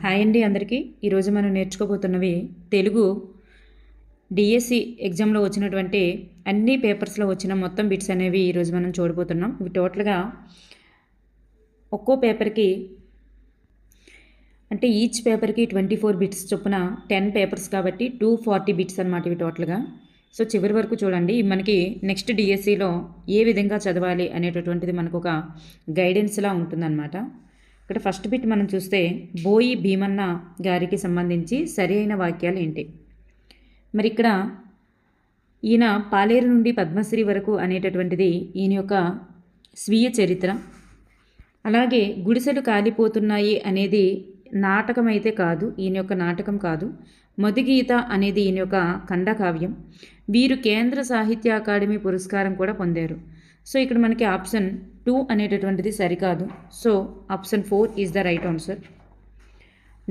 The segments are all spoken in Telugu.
హాయ్ అండి అందరికీ. ఈరోజు మనం నేర్చుకోబోతున్నవి తెలుగు డిఎస్సి ఎగ్జామ్లో వచ్చినటువంటి అన్ని పేపర్స్లో వచ్చిన మొత్తం బిట్స్ అనేవి ఈరోజు మనం చూడబోతున్నాం. ఇవి టోటల్గా ఒక్కో పేపర్కి అంటే ఈచ్ పేపర్కి 24 బిట్స్ చొప్పున 10 పేపర్స్ కాబట్టి 240 బిట్స్ అనమాట ఇవి టోటల్గా. సో చివరి వరకు చూడండి. మనకి నెక్స్ట్ డిఎస్సిలో ఏ విధంగా చదవాలి అనేటటువంటిది మనకు ఒక గైడెన్స్లా ఉంటుందన్నమాట. ఇక్కడ ఫస్ట్ బిట్ మనం చూస్తే బోయి భీమన్న గారికి సంబంధించి సరి అయిన వాక్యాలు ఏంటి? మరి ఇక్కడ ఈయన పాలేరు నుండి పద్మశ్రీ వరకు అనేటటువంటిది ఈయన యొక్క స్వీయ చరిత్ర. అలాగే గుడిసెలు కాలిపోతున్నాయి అనేది నాటకం అయితే కాదు, ఈయన యొక్క నాటకం కాదు. మధుగీత అనేది ఈయన యొక్క ఖండకావ్యం. వీరు కేంద్ర సాహిత్య అకాడమీ పురస్కారం కూడా పొందారు. సో ఇక్కడ మనకి ఆప్షన్ 2 అనేటటువంటిది సరికాదు. So option 4 is the right answer.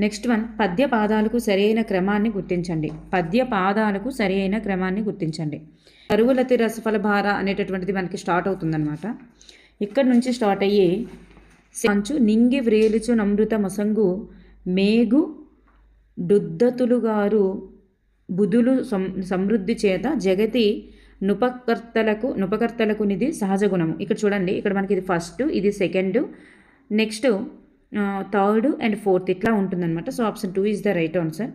Next one, పద్య పాదాలకు సరైన క్రమాన్ని గుర్తించండి. పద్య పాదాలకు సరైన క్రమాన్ని గుర్తించండి. కరువులతి రసఫలభార అనేటటువంటిది మనకి స్టార్ట్ అవుతుందన్నమాట. ఇక్కడ నుంచి స్టార్ట్ అయ్యి సంచు నింగి వ్రేలుచు నమృత మొసంగు మేగు డుద్దతులుగారు బుధులు సమృద్ధి చేత జగతి నుపకర్తలకు నిధి సహజ గుణము. ఇక్కడ చూడండి, ఇక్కడ మనకి ఇది ఫస్ట్, ఇది second, next third and fourth ఇట్లా ఉంటుందన్నమాట. So option 2 is the right answer.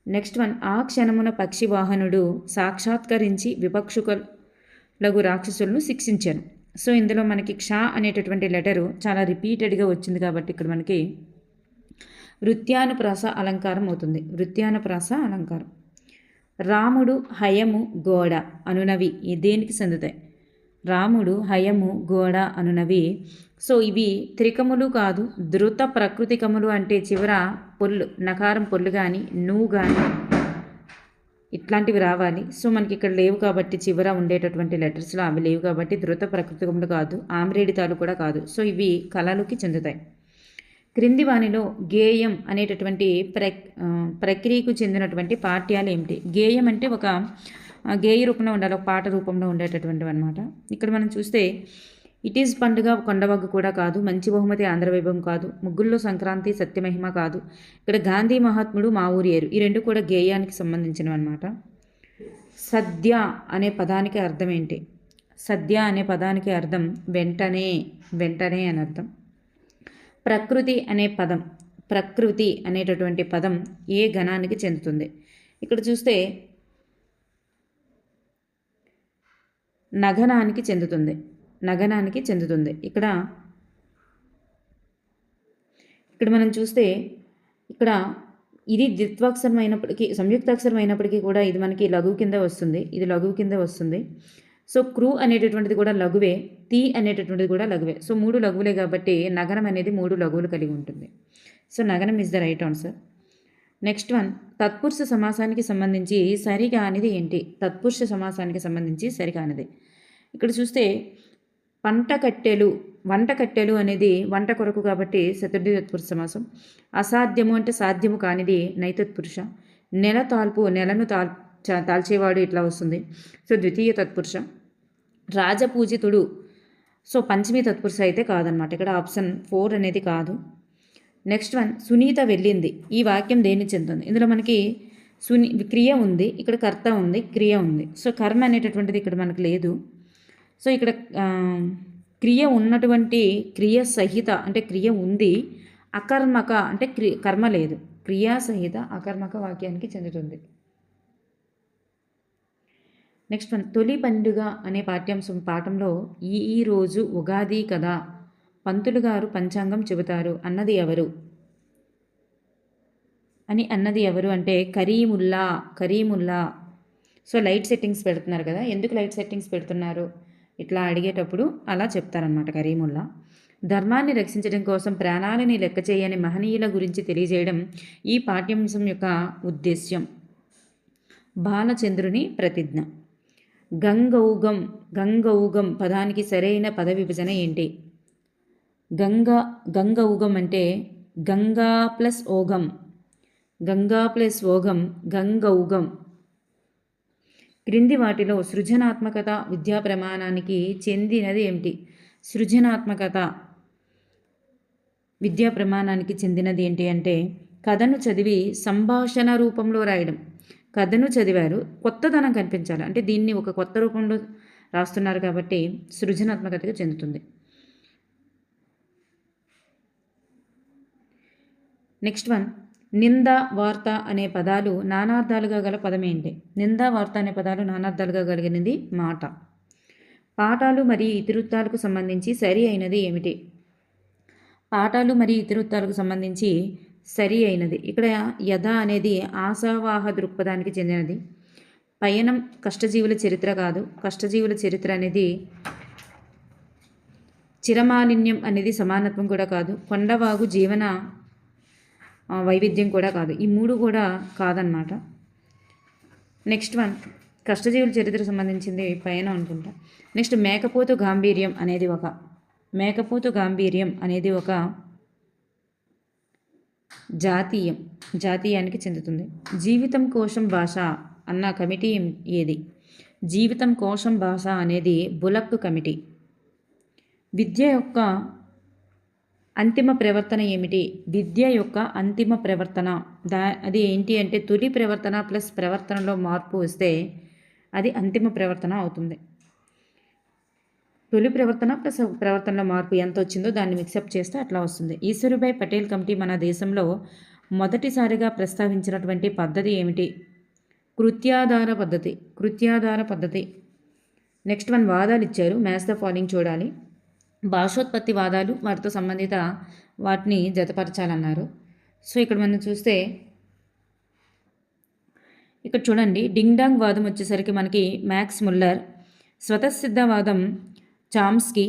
Next one, ఆ క్షణమున పక్షి వాహనుడు సాక్షాత్కరించి విపక్షులగు రాక్షసులను శిక్షించాను. సో ఇందులో మనకి క్ష అనేటటువంటి లెటరు చాలా రిపీటెడ్గా వచ్చింది కాబట్టి ఇక్కడ మనకి వృత్యానుప్రాస అలంకారం అవుతుంది. వృత్యానుప్రాస అలంకారం. రాముడు హయము గోడ అనునవి దేనికి చెందుతాయి? రాముడు హయము గోడ అనునవి. సో ఇవి త్రికములు కాదు, ధృత ప్రకృతికములు. అంటే చివర పొల్లు, నకారం పొల్లు కానీ నువ్వు కానీ ఇట్లాంటివి రావాలి. సో మనకి ఇక్కడ లేవు కాబట్టి చివర ఉండేటటువంటి లెటర్స్లో అవి లేవు కాబట్టి ధృత ప్రకృతికములు కాదు, ఆమ్రేడితాలు కూడా కాదు. సో ఇవి కళలుకి చెందుతాయి. క్రింది వానిలో గేయం అనేటటువంటి ప్రక్రియకు చెందినటువంటి పాఠ్యాలు ఏమిటి? గేయం అంటే ఒక గేయ రూపంలో ఉండాలి, ఒక పాట రూపంలో ఉండేటటువంటివి అనమాట. ఇక్కడ మనం చూస్తే ఇట్ ఈజ్ పండుగ కొండవగ్గు కూడా కాదు, మంచి బహుమతి ఆంధ్రవైభవం కాదు, ముగ్గుల్లో సంక్రాంతి సత్యమహిమ కాదు, ఇక్కడ గాంధీ మహాత్ముడు మా ఊరి ఏరు, ఈ రెండు కూడా గేయానికి సంబంధించినవి అనమాట. సద్య అనే పదానికి అర్థం ఏంటి? సద్య అనే పదానికి అర్థం వెంటనే, వెంటనే అని అర్థం. ప్రకృతి అనే పదం, ప్రకృతి అనేటటువంటి పదం ఏ గణానికి చెందుతుంది? ఇక్కడ చూస్తే నగనానికి చెందుతుంది, నగనానికి చెందుతుంది. ఇక్కడ మనం చూస్తే ఇక్కడ ఇది ద్విత్వాక్షరం అయినప్పటికీ, సంయుక్తాక్షరం అయినప్పటికీ కూడా ఇది మనకి లఘువు కింద వస్తుంది, ఇది లఘువు కింద వస్తుంది. సో క్రూ అనేటటువంటిది కూడా లఘువే, తీ అనేటటువంటిది కూడా లఘువే. సో 3 లఘువులే కాబట్టి నగనం అనేది 3 లఘువులు కలిగి ఉంటుంది. సో నగనం is the right answer. Next one, తత్పురుష సమాసానికి సంబంధించి సరికానిది ఏంటి? తత్పురుష సమాసానికి సంబంధించి సరికానిది. ఇక్కడ చూస్తే వంట కట్టెలు అనేది వంట కొరకు కాబట్టి చతుర్థి తత్పురుష సమాసం. అసాధ్యము అంటే సాధ్యము కానిది నైతత్పురుష. నెలను తాల్చేవాడు ఇట్లా వస్తుంది. సో ద్వితీయ తత్పురుష. రాజపూజితుడు, సో పంచమీ తత్పురుష అయితే కాదనమాట. ఇక్కడ ఆప్షన్ 4 అనేది కాదు. నెక్స్ట్ వన్, సునీత వెళ్ళింది. ఈ వాక్యం దేన్ని చెందుతుంది? ఇందులో మనకి క్రియ ఉంది, ఇక్కడ కర్త ఉంది, క్రియ ఉంది. సో కర్మ అనేటటువంటిది ఇక్కడ మనకు లేదు. సో ఇక్కడ క్రియ ఉన్నటువంటి క్రియ సహిత అంటే క్రియ ఉంది, అకర్మక అంటే కర్మ లేదు, క్రియా సహిత అకర్మక వాక్యానికి చెందుతుంది. నెక్స్ట్ వన్, తొలి పండుగ అనే పాఠంలో ఈ రోజు ఉగాది కదా, పంతులు గారు పంచాంగం చెబుతారు అన్నది ఎవరు అంటే కరీముల్లా. సో లైట్ సెట్టింగ్స్ పెడుతున్నారు కదా, ఎందుకు లైట్ సెట్టింగ్స్ పెడుతున్నారు ఇట్లా అడిగేటప్పుడు అలా చెప్తారనమాట. కరీముల్లా. ధర్మాన్ని రక్షించడం కోసం ప్రాణాలని లెక్క చేయని మహనీయుల గురించి తెలియజేయడం ఈ పాఠ్యాంశం యొక్క ఉద్దేశ్యం. బాలచంద్రుని ప్రతిజ్ఞ. గంగౌగం పదానికి సరైన పద విభజన ఏంటి? గంగౌగం అంటే గంగా ప్లస్ ఓగం, గంగౌగం. క్రింది వాటిలో సృజనాత్మకత విద్యా ప్రమాణానికి చెందినది ఏమిటి? సృజనాత్మకత విద్యా ప్రమాణానికి చెందినది ఏంటి అంటే కథను చదివి సంభాషణ రూపంలో రాయడం. కథను చదివారు, కొత్తదనం కనిపించాలి అంటే దీన్ని ఒక కొత్త రూపంలో రాస్తున్నారు కాబట్టి సృజనాత్మకతగా చెందుతుంది. నెక్స్ట్ వన్, నింద వార్త అనే పదాలు నానార్థాలుగా గల పదం ఏంటి? నింద వార్త అనే పదాలు నానార్థాలుగా కలిగినది మాట. పాఠాలు మరియు ఇతివృత్తాలకు సంబంధించి సరి అయినది ఏమిటి? పాఠాలు మరియు ఇతివృత్తాలకు సంబంధించి సరి అయినది ఇక్కడ యథ అనేది ఆశావాహ దృక్పథానికి చెందినది. పయనం కష్టజీవుల చరిత్ర కాదు. కష్టజీవుల చరిత్ర అనేది చిరమాలిన్యం అనేది సమానత్వం కూడా కాదు. కొండవాగు జీవన వైవిధ్యం కూడా కాదు. ఈ మూడు కూడా కాదనమాట. నెక్స్ట్ వన్, కష్టజీవుల చరిత్రకు సంబంధించింది పయనం అనుకుంటా. నెక్స్ట్ మేకపోతు గాంభీర్యం అనేది ఒక జాతీయానికి చెందుతుంది. జీవితం కోశం భాష అన్న కమిటీ ఏది? జీవితం కోశం భాష అనేది బులక్ కమిటీ. విద్య యొక్క అంతిమ ప్రవర్తన ఏమిటి? విద్య యొక్క అంతిమ ప్రవర్తన అది ఏంటి అంటే తొలి ప్రవర్తన ప్లస్ ప్రవర్తనలో మార్పు వస్తే అది అంతిమ ప్రవర్తన అవుతుంది. తొలి ప్రవర్తన ప్లస్ ప్రవర్తనలో మార్పు ఎంత వచ్చిందో దాన్ని మిక్సప్ చేస్తే అట్లా వస్తుంది. ఈశ్వరుభాయ్ పటేల్ కమిటీ మన దేశంలో మొదటిసారిగా ప్రస్తావించినటువంటి పద్ధతి ఏమిటి? కృత్యాధార పద్ధతి. నెక్స్ట్ వన్, వాదాలు ఇచ్చారు, మ్యాచ్ ద ఫాలోయింగ్ చూడాలి. భాషోత్పత్తి వాదాలు వాటితో సంబంధిత వాటిని జతపరచాలన్నారు. సో ఇక్కడ మనం చూస్తే ఇక్కడ చూడండి, డింగ్ డాంగ్ వాదం వచ్చేసరికి మనకి మ్యాక్స్ ముల్లర్, స్వతసిద్ధవాదం చామ్స్కీ,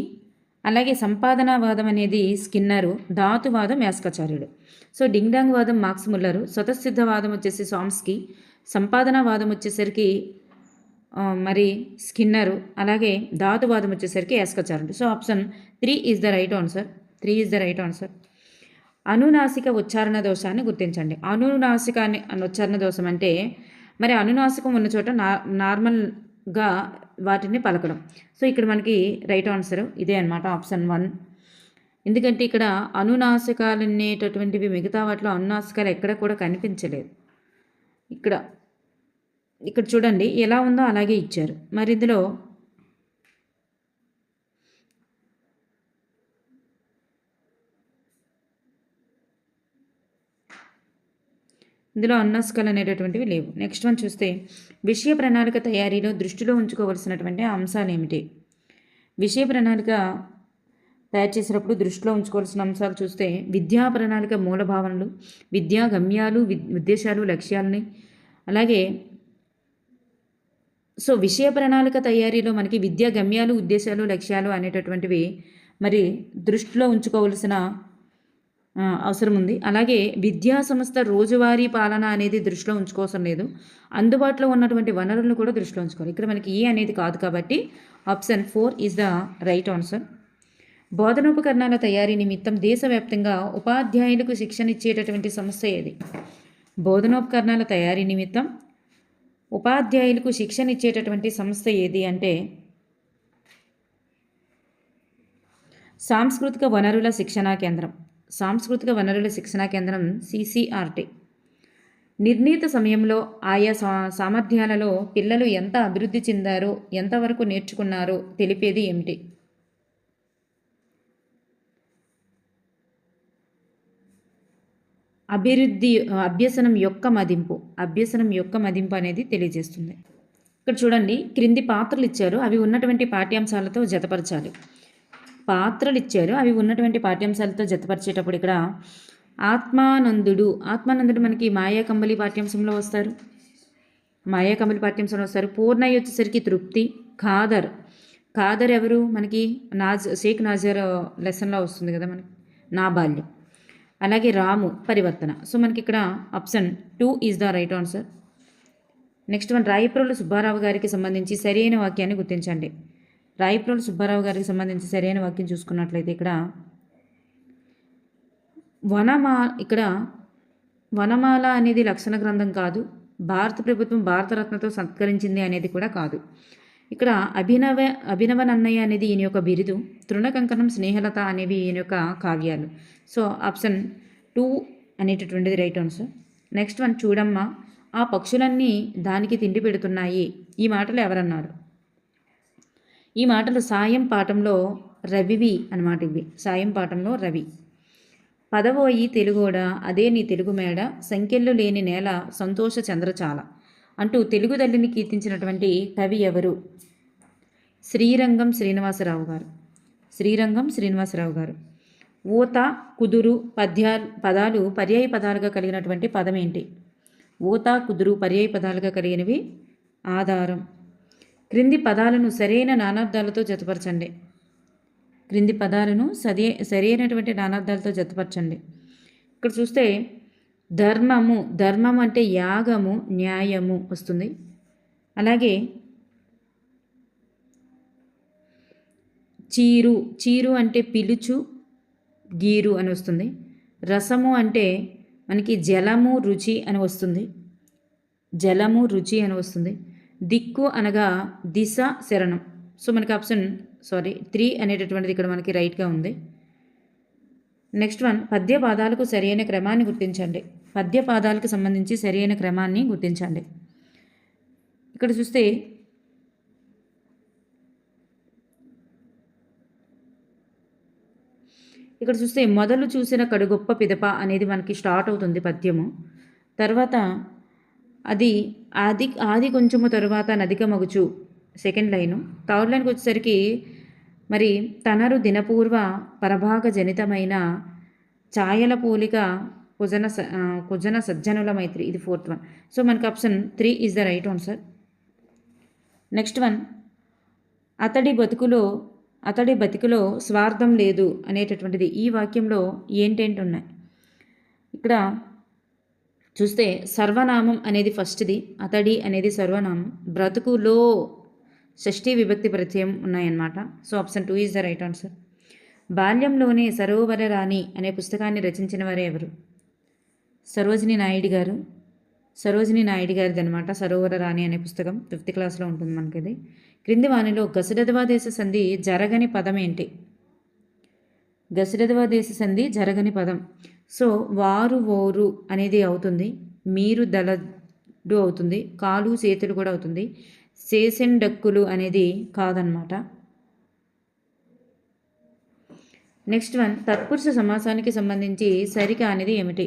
అలాగే సంపాదనావాదం అనేది స్కిన్నరు, ధాతువాదం యాస్కాచార్యుడు. సో డింగ్ డాంగ్ వాదం మార్క్స్ ముల్లరు, స్వతసిద్ధవాదం వచ్చేసి చామ్స్కీ, సంపాదనావాదం వచ్చేసరికి మరి స్కిన్నరు, అలాగే ధాతువాదం వచ్చేసరికి యాస్కాచార్యుడు. So option 3 is the right answer. అనునాసిక ఉచ్చారణ దోషాన్ని గుర్తించండి. అనునాసిక ఉచ్చారణ దోషం అంటే మరి అనునాసికం ఉన్న చోట నార్మల్గా వాటిని పలకడం. సో ఇక్కడ మనకి రైట్ ఆన్సర్ ఇదే అనమాట, ఆప్షన్ 1. ఎందుకంటే ఇక్కడ అనునాసికాలు అనేటటువంటివి మిగతా వాటిలో అనునాసికాలు ఎక్కడ కూడా కనిపించలేదు. ఇక్కడ చూడండి ఎలా ఉందో అలాగే ఇచ్చారు. మరి ఇందులో అనునాసికాలు అనేటటువంటివి లేవు. నెక్స్ట్ వన్ చూస్తే విషయ ప్రణాళిక తయారీలో దృష్టిలో ఉంచుకోవాల్సినటువంటి అంశాలు ఏమిటి? విషయ ప్రణాళిక తయారు చేసేటప్పుడు దృష్టిలో ఉంచుకోవాల్సిన అంశాలు చూస్తే విద్యా ప్రణాళిక మూల భావనలు, విద్యా గమ్యాలు, ఉద్దేశాలు, లక్ష్యాలని, అలాగే సో విషయ ప్రణాళిక తయారీలో మనకి విద్యా గమ్యాలు, ఉద్దేశాలు, లక్ష్యాలు అనేటటువంటివి మరి దృష్టిలో ఉంచుకోవాల్సిన అవసరం ఉంది. అలాగే విద్యా సంస్థ రోజువారీ పాలన అనేది దృష్టిలో ఉంచుకోవసం లేదు. అందుబాటులో ఉన్నటువంటి వనరులను కూడా దృష్టిలో ఉంచుకోవాలి. ఇక్కడ మనకి ఏ అనేది కాదు కాబట్టి option 4 is the right answer. బోధనోపకరణాల తయారీ నిమిత్తం దేశవ్యాప్తంగా ఉపాధ్యాయులకు శిక్షణ ఇచ్చేటటువంటి సంస్థ ఏది? బోధనోపకరణాల తయారీ నిమిత్తం ఉపాధ్యాయులకు శిక్షణ ఇచ్చేటటువంటి సంస్థ ఏది అంటే సాంస్కృతిక వనరుల శిక్షణా కేంద్రం CCRT. నిర్ణీత సమయంలో ఆయా సామర్థ్యాలలో పిల్లలు ఎంత అభివృద్ధి చెందారో, ఎంతవరకు నేర్చుకున్నారో తెలిపేది ఏమిటి? అభ్యసనం యొక్క మదింపు అనేది తెలియజేస్తుంది. ఇక్కడ చూడండి, క్రింది పాత్రలు ఇచ్చారు, అవి ఉన్నటువంటి పాఠ్యాంశాలతో జతపరిచేటప్పుడు ఇక్కడ ఆత్మానందుడు మనకి మాయాకంబలి పాఠ్యాంశంలో వస్తారు. పూర్ణయ్య వచ్చేసరికి తృప్తి. ఖాదర్ ఎవరు మనకి షేక్ నాజర్ లెసన్లో వస్తుంది కదా మనకి, నా బాల్యం. అలాగే రాము పరివర్తన. సో మనకి ఇక్కడ option 2 is the right answer. Next one, Rayaprolu Subbarao గారికి సంబంధించి సరైన వాక్యాన్ని గుర్తించండి. రాయప్రోలు సుబ్బారావు గారికి సంబంధించి సరైన వాక్యం చూసుకున్నట్లయితే ఇక్కడ వనమాల అనేది లక్షణ గ్రంథం కాదు. భారత ప్రభుత్వం భారతరత్నతో సత్కరించింది అనేది కూడా కాదు. ఇక్కడ అభినవ నన్నయ్య అనేది ఈయన యొక్క బిరుదు, తృణకంకణం, స్నేహలత అనేవి ఈయన యొక్క కావ్యాలు. సో ఆప్షన్ 2 అనేటటువంటిది రైట్ ఆన్సర్. నెక్స్ట్ వన్ చూడమ్మా, ఆ పక్షులన్నీ దానికి తిండి పెడుతున్నాయి. ఈ మాటలు ఎవరన్నారు? ఈ మాటలు సాయం పాఠంలో రవివి అన్నమాట. ఇవి సాయం పాఠంలో రవి. పదవోయి తెలుగోడ అదే నీ తెలుగు మేడ, సంఖ్యలు లేని నేల సంతోష చంద్రచాల అంటూ తెలుగు తల్లిని కీర్తించినటువంటి కవి ఎవరు? శ్రీరంగం శ్రీనివాసరావు గారు. శ్రీరంగం శ్రీనివాసరావు గారు. ఊత, కుదురు పదాలు పర్యాయ పదాలుగా కలిగినటువంటి పదం ఏంటి? ఊత, కుదురు పర్యాయ పదాలుగా కలిగినవి ఆధారం. క్రింది పదాలను సరైన నానార్థాలతో జతపరచండి. క్రింది పదాలను సరైనటువంటి నానార్థాలతో జతపరచండి. ఇక్కడ చూస్తే ధర్మము, ధర్మం అంటే యాగము, న్యాయము వస్తుంది. అలాగే చీరు, చీరు అంటే పిలుచు, గీరు అని వస్తుంది. రసము అంటే మనకి జలము, రుచి అని వస్తుంది. జలము, రుచి అని వస్తుంది. దిక్కు అనగా దిశ, శరణం. సో మనకి ఆప్షన్ 3 అనేటటువంటిది ఇక్కడ మనకి రైట్గా ఉంది. నెక్స్ట్ వన్ పద్య పాదాలకు సరైన క్రమాన్ని గుర్తించండి. పద్య పాదాలకు సంబంధించి సరైన క్రమాన్ని గుర్తించండి. ఇక్కడ చూస్తే మొదలు చూసిన కడుగొప్ప పిదప అనేది మనకి స్టార్ట్ అవుతుంది పద్యము. తర్వాత అది ఆది కొంచెము తరువాత నదిక మగుచు సెకండ్ లైను. థర్డ్ లైన్కి వచ్చేసరికి మరి తనరు దినపూర్వ పరభాగ జనితమైన ఛాయల పోలిక కుజన సజ్జనుల మైత్రి, ఇది ఫోర్త్ వన్. సో మనకి option 3 is the right answer. Next one అతడి బతికులో స్వార్థం లేదు అనేటటువంటిది ఈ వాక్యంలో ఏంటేంటి ఉన్నాయి? ఇక్కడ చూస్తే సర్వనామం అనేది ఫస్ట్ది, అతడి అనేది సర్వనామం, బ్రతుకులో షష్ఠీ విభక్తి ప్రత్యయం ఉన్నాయన్నమాట. So option 2 is the right answer. బాల్యంలోనే సరోవర రాణి అనే పుస్తకాన్ని రచించిన వారు ఎవరు? సరోజిని నాయుడు గారిది అనమాట సరోవర రాణి అనే పుస్తకం. 5th క్లాస్లో ఉంటుంది మనకి ఇది. క్రింది వానిలో గసడద్వాదేశ సంధి జరగని పదం ఏంటి? గసడద్వాదేశ సంధి జరగని పదం. సో వారు, ఓరు అనేది అవుతుంది. మీరు, దళడు అవుతుంది. కాలు, చేతులు కూడా అవుతుంది. సేసెండక్కులు అనేది కాదనమాట. నెక్స్ట్ వన్ తత్పురుష సమాసానికి సంబంధించి సరికానిది ఏమిటి?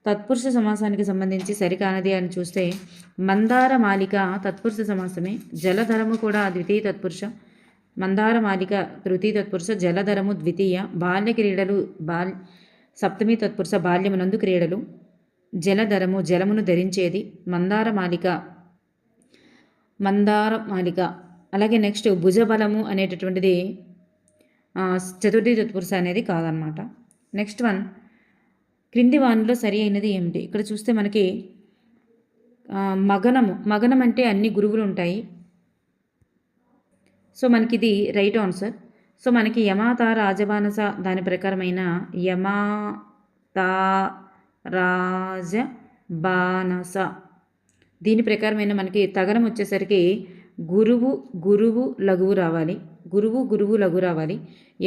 తత్పురుష సమాసానికి సంబంధించి సరికానిది అని చూస్తే మందారమాలిక తత్పురుష సమాసమే. జలధరము కూడా ద్వితీయ తత్పురుష. మందారమాలిక తృతీయ తత్పురుష, జలధరము ద్వితీయ. బాల్య క్రీడలు సప్తమి తత్పురుష, బాల్యమునందు క్రీడలు. జలధరము జలమును ధరించేది. మందారమాలిక. అలాగే నెక్స్ట్ భుజబలము అనేటటువంటిది చతుర్థి తత్పురుష అనేది కాదనమాట. నెక్స్ట్ వన్ క్రింది వానిలో సరి అయినది ఏమిటి? ఇక్కడ చూస్తే మనకి మగనం అంటే అన్ని గురువులు ఉంటాయి. సో మనకి ఇది రైట్ ఆన్సర్. సో మనకి యమాత రాజబానస దాని ప్రకారమైన యమాత రాజబానస దీని ప్రకారమైన మనకి తగనం వచ్చేసరికి గురువు లఘువు రావాలి. గురువు లఘు రావాలి.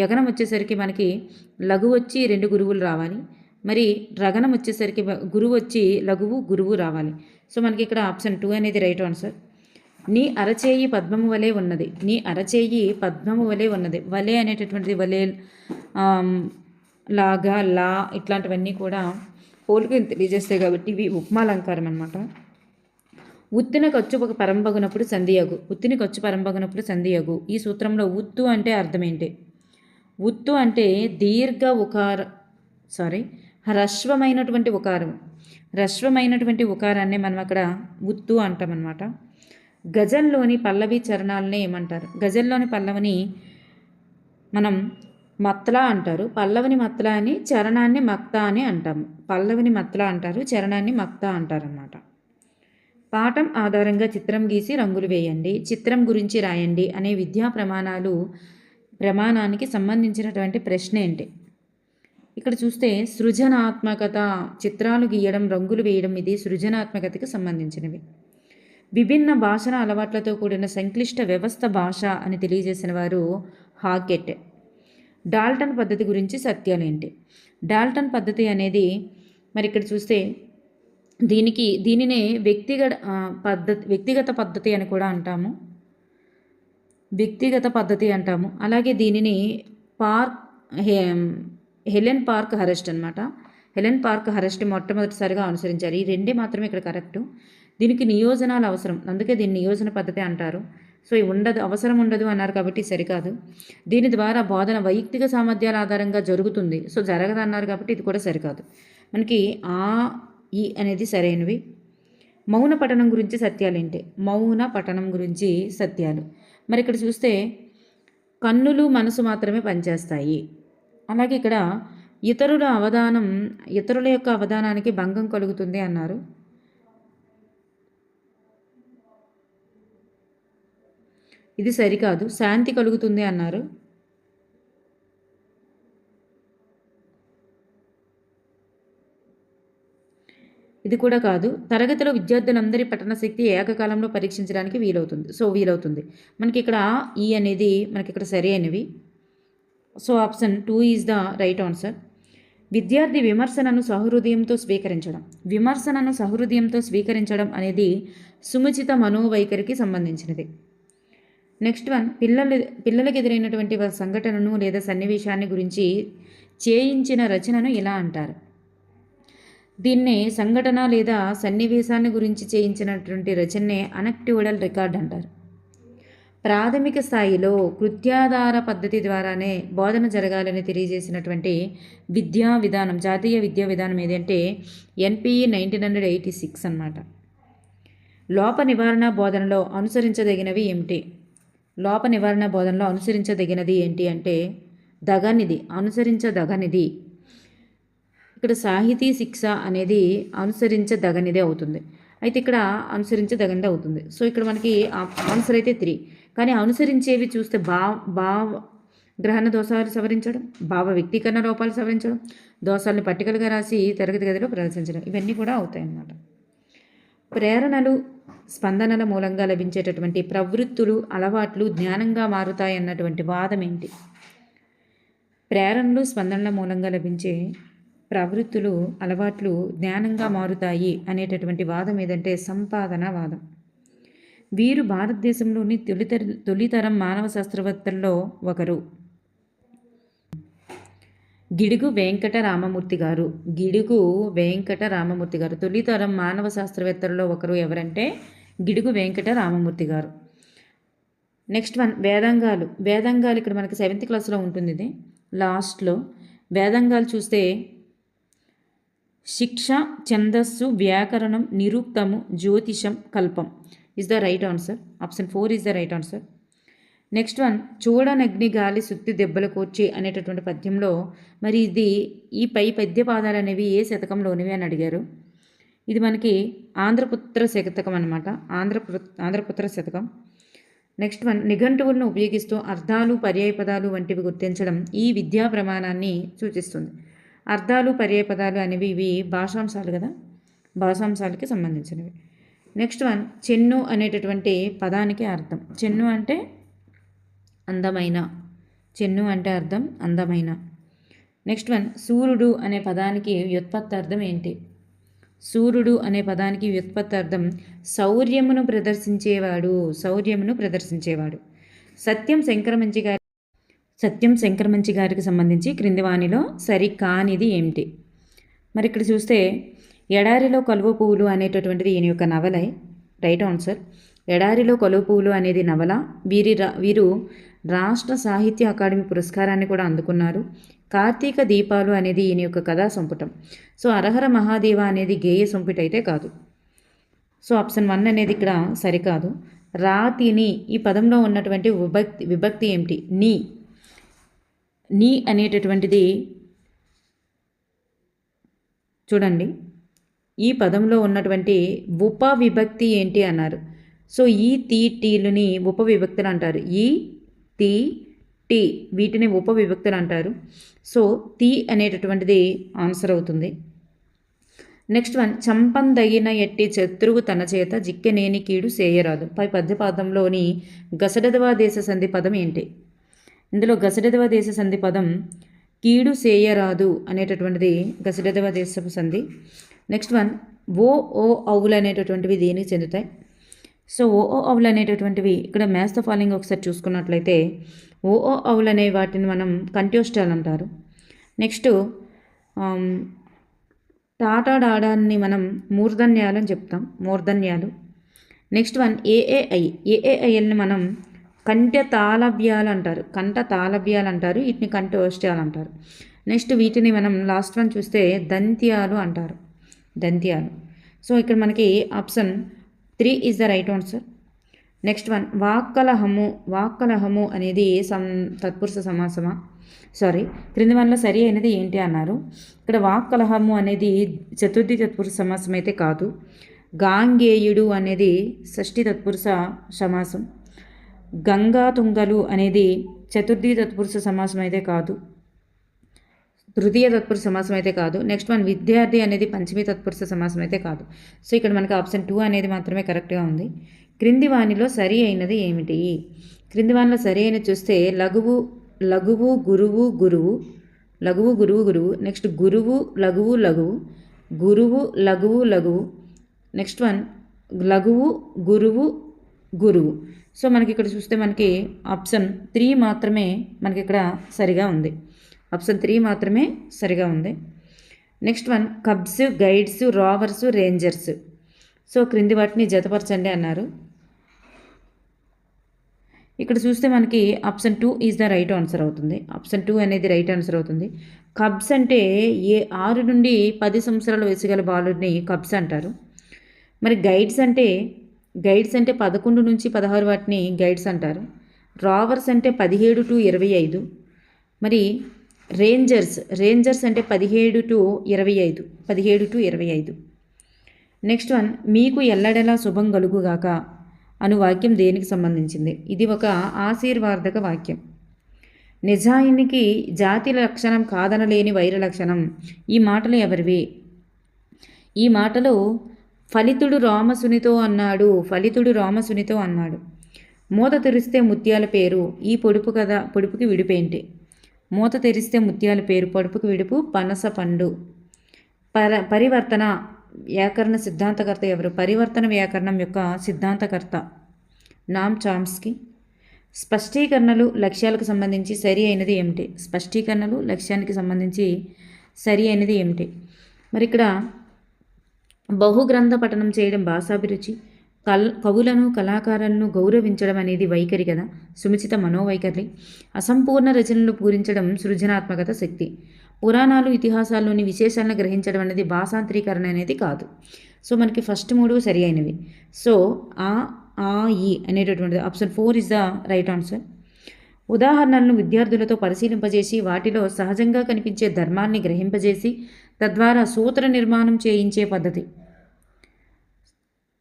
యగనం వచ్చేసరికి మనకి లఘు వచ్చి 2 గురువులు రావాలి. మరి రగనం వచ్చేసరికి గురువు వచ్చి లఘువు గురువు రావాలి. సో మనకి ఇక్కడ ఆప్షన్ 2 అనేది రైట్ ఆన్సర్. నీ అరచేయి పద్మము వలె ఉన్నది. నీ అరచేయి పద్మము వలె ఉన్నది. వలె అనేటటువంటిది వలె, లాగా, లా ఇట్లాంటివన్నీ కూడా పోలికను తెలియజేస్తాయి కాబట్టి ఇవి ఉపమాలంకారం అనమాట. ఉత్తిని ఖర్చు పరంబగునప్పుడు సంధియగు. ఉత్తిని ఖర్చు పరంబగునప్పుడు సంధియగు. ఈ సూత్రంలో ఉత్తు అంటే అర్థం ఏంటి? ఉత్తు అంటే హ్రస్వమైనటువంటి ఉకారం. హ్రస్వమైనటువంటి ఉకారాన్ని మనం అక్కడ ఉత్తు అంటామన్నమాట. గజల్లోని పల్లవి చరణాలనే ఏమంటారు? గజల్లోని పల్లవిని మనం మత్లా అంటారు. పల్లవిని మత్లా అని, చరణాన్ని మక్తా అని అంటాము. పల్లవిని మత్లా అంటారు, చరణాన్ని మక్తా అంటారన్నమాట. పాఠం ఆధారంగా చిత్రం గీసి రంగులు వేయండి, చిత్రం గురించి రాయండి అనే విద్యా ప్రమాణానికి సంబంధించినటువంటి ప్రశ్న ఏంటి? ఇక్కడ చూస్తే సృజనాత్మకత, చిత్రాలు గీయడం, రంగులు వేయడం, ఇది సృజనాత్మకతకి సంబంధించినవి. విభిన్న భాషణ అలవాట్లతో కూడిన సంక్లిష్ట వ్యవస్థ భాష అని తెలియజేసిన వారు హాకెట్. డాల్టన్ పద్ధతి గురించి సత్యాలేంటి? డాల్టన్ పద్ధతి అనేది మరి ఇక్కడ చూస్తే దీనినే వ్యక్తిగత పద్ధతి అని కూడా అంటాము. వ్యక్తిగత పద్ధతి అంటాము. అలాగే దీనిని హెలెన్ పార్క్ హరెస్ట్ అనమాట. హెలెన్ పార్క్ హరెస్ట్ మొట్టమొదటిసారిగా అనుసరించారు. ఈ రెండే మాత్రమే ఇక్కడ కరెక్టు. దీనికి నియోజనాలు అవసరం, అందుకే దీన్ని నియోజన పద్ధతి అంటారు. సో అవసరం ఉండదు అన్నారు కాబట్టి సరికాదు. దీని ద్వారా బోధన వైయక్తిక సామర్థ్యాల ఆధారంగా జరుగుతుంది. సో జరగదన్నారు కాబట్టి ఇది కూడా సరికాదు. మనకి ఈ అనేది సరైనవి. మౌన పఠనం గురించి సత్యాలేంటి? మౌన పఠనం గురించి సత్యాలు మరి ఇక్కడ చూస్తే కన్నులు మనసు మాత్రమే పనిచేస్తాయి. అలాగే ఇక్కడ ఇతరుల యొక్క అవధానానికి భంగం కలుగుతుంది అన్నారు. ఇది సరికాదు. శాంతి కలుగుతుంది అన్నారు. ఇది కూడా కాదు. తరగతిలో విద్యార్థులందరి పఠన శక్తి ఏకకాలంలో పరీక్షించడానికి వీలవుతుంది. మనకి ఇక్కడ అనేది మనకి ఇక్కడ సరైనవి. So option 2 is the right answer. విద్యార్థి విమర్శనను స్వీకరించడం అనేది సుముచిత మనోవైఖరికి సంబంధించినది. నెక్స్ట్ వన్, పిల్లలకు ఎదురైనటువంటి సంఘటనను లేదా సన్నివేశాన్ని గురించి చేయించిన రచనను ఇలా అంటారు. దీన్నే సంఘటన లేదా సన్నివేశాన్ని గురించి చేయించినటువంటి రచననే అనెక్టోడల్ రికార్డ్ అంటారు. ప్రాథమిక స్థాయిలో కృత్యాధార పద్ధతి ద్వారానే బోధన జరగాలని తెలియజేసినటువంటి జాతీయ విద్యా విధానం ఏదంటే NPE 1986 అన్నమాట. లోప నివారణ బోధనలో అనుసరించదగినవి ఏమిటి? లోప నివారణ బోధనలో అనుసరించదగినది ఏంటి అంటే అనుసరించదగనిది. ఇక్కడ సాహితీ శిక్ష అనేది అనుసరించదగనిదే అవుతుంది. అయితే ఇక్కడ అనుసరించదగనిదే అవుతుంది. సో ఇక్కడ మనకి ఆన్సర్ అయితే 3. కానీ అనుసరించేవి చూస్తే భావ గ్రహణ దోషాలు సవరించడం, భావ వ్యక్తీకరణ లోపాలు సవరించడం, దోషాలని పట్టికలుగా రాసి తరగతి గదిలో ప్రదర్శించడం, ఇవన్నీ కూడా అవుతాయి అన్నమాట. ప్రేరణలు స్పందనల మూలంగా లభించేటటువంటి ప్రవృత్తులు అలవాట్లు జ్ఞానంగా మారుతాయి అన్నటువంటి వాదం ఏంటి? ప్రేరణలు స్పందనల మూలంగా లభించే ప్రవృత్తులు అలవాట్లు జ్ఞానంగా మారుతాయి అనేటటువంటి వాదం ఏదంటే సంపాదన వాదం. వీరు భారతదేశంలోని తొలితరం మానవ శాస్త్రవేత్తల్లో ఒకరు. గిడుగు వెంకట రామమూర్తి గారు. తొలితరం మానవ శాస్త్రవేత్తల్లో ఒకరు ఎవరంటే గిడుగు వెంకట రామమూర్తి గారు. నెక్స్ట్ వన్, వేదాంగాలు ఇక్కడ మనకి 7th క్లాస్లో ఉంటుంది. ఇది లాస్ట్లో వేదాంగాలు చూస్తే శిక్ష, ఛందస్సు, వ్యాకరణం, నిరుక్తము, జ్యోతిషం, కల్పం is the right answer. Option 4 is the right answer. Next one, చూడనగ్ని గాలి సుత్తి దెబ్బల కోర్చి అనేటటువంటి పద్యంలో మరి ఈ పద్య పాదాలు అనేవి ఏ శతకంలోనివి అని అడిగారు. ఇది మనకి ఆంధ్రపుత్ర శతకం అనమాట. ఆంధ్రపుత్ర శతకం. నెక్స్ట్ వన్, నిఘంటువులను ఉపయోగిస్తూ అర్థాలు, పర్యాయపదాలు వంటివి గుర్తించడం ఈ విద్యా ప్రమాణాన్ని సూచిస్తుంది. అర్థాలు, పర్యాయపదాలు అనేవి ఇవి భాషాంశాలు కదా, భాషాంశాలకి సంబంధించినవి. నెక్స్ట్ వన్, చెన్ను అనేటటువంటి పదానికి అర్థం. చెన్ను అంటే అర్థం అందమైన. నెక్స్ట్ వన్, సూర్యుడు అనే పదానికి వ్యుత్పత్తి అర్థం ఏంటి? సూర్యుడు అనే పదానికి వ్యుత్పత్తి అర్థం శౌర్యమును ప్రదర్శించేవాడు. సత్యం శంకరమంచి గారికి సంబంధించి క్రింది వానిలో సరికానిది ఏమిటి? మరి ఇక్కడ చూస్తే ఎడారిలో కలువ పువ్వులు అనేటటువంటిది ఈయన యొక్క నవలే. Right answer. ఎడారిలో కలువ పువ్వులు అనేది నవల. వీరు రాష్ట్ర సాహిత్య అకాడమీ పురస్కారాన్ని కూడా అందుకున్నారు. కార్తీక దీపాలు అనేది ఈయన యొక్క కథా సంపుటం. సో అరహర మహాదేవ అనేది గేయ సంపుట అయితే కాదు. సో ఆప్షన్ 1 అనేది ఇక్కడ సరికాదు. రాతిని ఈ పదంలో ఉన్నటువంటి విభక్తి ఏమిటి? నీ అనేటటువంటిది చూడండి, ఈ పదంలో ఉన్నటువంటి ఉపవిభక్తి ఏంటి అన్నారు. సో ఈ టీలుని ఉపవిభక్తులు అంటారు. టీ వీటిని ఉపవిభక్తులు అంటారు. సో అనేటటువంటిది ఆన్సర్ అవుతుంది. నెక్స్ట్ వన్, చంపందగిన ఎట్టి శత్రువు తన చేత జిక్కెనేని కీడు చేయరాదు. పై పద్యపాదంలోని గసడదవా దేశ సంధి పదం ఏంటి? ఇందులో గసడదవా దేశ సంధి పదం కీడు చేయరాదు అనేటటువంటిది గసడదవా దేశపు సంధి. నెక్స్ట్ వన్, ఓ ఓ అవులు అనేటటువంటివి దేనికి చెందుతాయి? సో ఓ ఓ అవులు అనేటటువంటివి ఇక్కడ మ్యాథ్స్ ద ఫాలోయింగ్ ఒకసారి చూసుకున్నట్లయితే ఓ ఓ అవులు అనే వాటిని మనం కంట్యోస్టాల్ అంటారు. నెక్స్ట్ టాటా డాడాన్ని మనం మూర్ధన్యాలు అని చెప్తాం, మూర్ధన్యాలు. నెక్స్ట్ వన్, ఏఏఐఎల్ని మనం కంఠ తాళవ్యాలు అంటారు, కంఠ తాళవ్యాలు అంటారు, వీటిని కంఠోష్ట్యాలు అంటారు. నెక్స్ట్ వీటిని మనం లాస్ట్ వన్ చూస్తే దంత్యాలు అంటారు, దంత్యాలు. సో ఇక్కడ మనకి option 3 is the right answer. Next one, వాక్కలహము, వాక్కలహము అనేది తత్పురుష సమాసమా? సారీ, క్రింది వల్ల సరి అయినది ఏంటి అన్నారు. ఇక్కడ వాక్కలహము అనేది చతుర్థి తత్పురుష సమాసం అయితే కాదు. గాంగేయుడు అనేది షష్ఠి తత్పురుష సమాసం. గంగా తుంగలు అనేది చతుర్థి తత్పురుష సమాసం అయితే కాదు, తృతీయ తత్పురుష సమాసం అయితే కాదు. నెక్స్ట్ వన్, విద్యార్థి అనేది పంచమీ తత్పురుష సమాసం అయితే కాదు. సో ఇక్కడ మనకి ఆప్షన్ 2 అనేది మాత్రమే కరెక్ట్గా ఉంది. క్రింది వానిలో సరి అయినది ఏమిటి? క్రింది వానిలో సరి అయినది చూస్తే లఘువు, లఘువు గురువు, గురువు, లఘువు గురువు, గురువు. నెక్స్ట్ గురువు లఘువు, లఘువు, గురువు లఘువు, లఘువు. నెక్స్ట్ వన్, లఘువు గురువు, గురువు. సో మనకి ఇక్కడ చూస్తే మనకి ఆప్షన్ 3 మాత్రమే మనకి ఇక్కడ సరిగా ఉంది, ఆప్షన్ 3 మాత్రమే సరిగా ఉంది. Next one, cubs, guides, Rovers, Rangers. So క్రింది వాటిని జతపరచండి అన్నారు. ఇక్కడ చూస్తే మనకి option 2 is the right answer అవుతుంది, ఆప్షన్ 2 అనేది రైట్ ఆన్సర్ అవుతుంది. కబ్స్ అంటే 6 నుండి 10 సంవత్సరాల వయసు గల బాలుడిని కబ్స్ అంటారు. మరి గైడ్స్ అంటే 11 నుంచి 16 వాటిని గైడ్స్ అంటారు. రోవర్స్ అంటే 17 to 25. మరి రేంజర్స్ అంటే 17 to 25. నెక్స్ట్ వన్, మీకు ఎల్లడెలా శుభం కలుగుగాక అను వాక్యం దేనికి సంబంధించింది? ఇది ఒక ఆశీర్వాదక వాక్యం. నిజాయినికి జాతి లక్షణం కాదనలేని వైర లక్షణం. ఈ మాటలు ఎవరివి? ఈ మాటలు ఫలితుడు రామసునితో అన్నాడు, మూత తెరిస్తే ముత్యాల పేరు, ఈ పొడుపు కదా, పొడుపుకి విడిపేంటి? మూత తెరిస్తే ముత్యాల పేరు, పొడుపుకి విడుపు పనస పండు. పరివర్తన వ్యాకరణ సిద్ధాంతకర్త ఎవరు? పరివర్తన వ్యాకరణం యొక్క సిద్ధాంతకర్త నామ్ చామ్స్కీ. స్పష్టీకరణలు లక్ష్యాలకు సంబంధించి సరి అయినది ఏమిటి? స్పష్టీకరణలు లక్ష్యానికి సంబంధించి సరి అయినది ఏమిటి? మరి ఇక్కడ బహుగ్రంథ పఠనం చేయడం భాషాభిరుచి, కవులను కళాకారులను గౌరవించడం అనేది వైఖరి కదా, సుముచిత మనోవైఖరి. అసంపూర్ణ రచనలు పూరించడం సృజనాత్మకత శక్తి. పురాణాలు ఇతిహాసాల్లోని విశేషాలను గ్రహించడం అనేది భాషాంతరీకరణ అనేది కాదు. సో మనకి ఫస్ట్ 3 సరి అయినవి. సో ఈ అనేటటువంటిది option 4 is the right answer. ఉదాహరణలను విద్యార్థులతో పరిశీలింపజేసి వాటిలో సహజంగా కనిపించే ధర్మాన్ని గ్రహింపజేసి తద్వారా సూత్ర నిర్మాణం చేయించే పద్ధతి.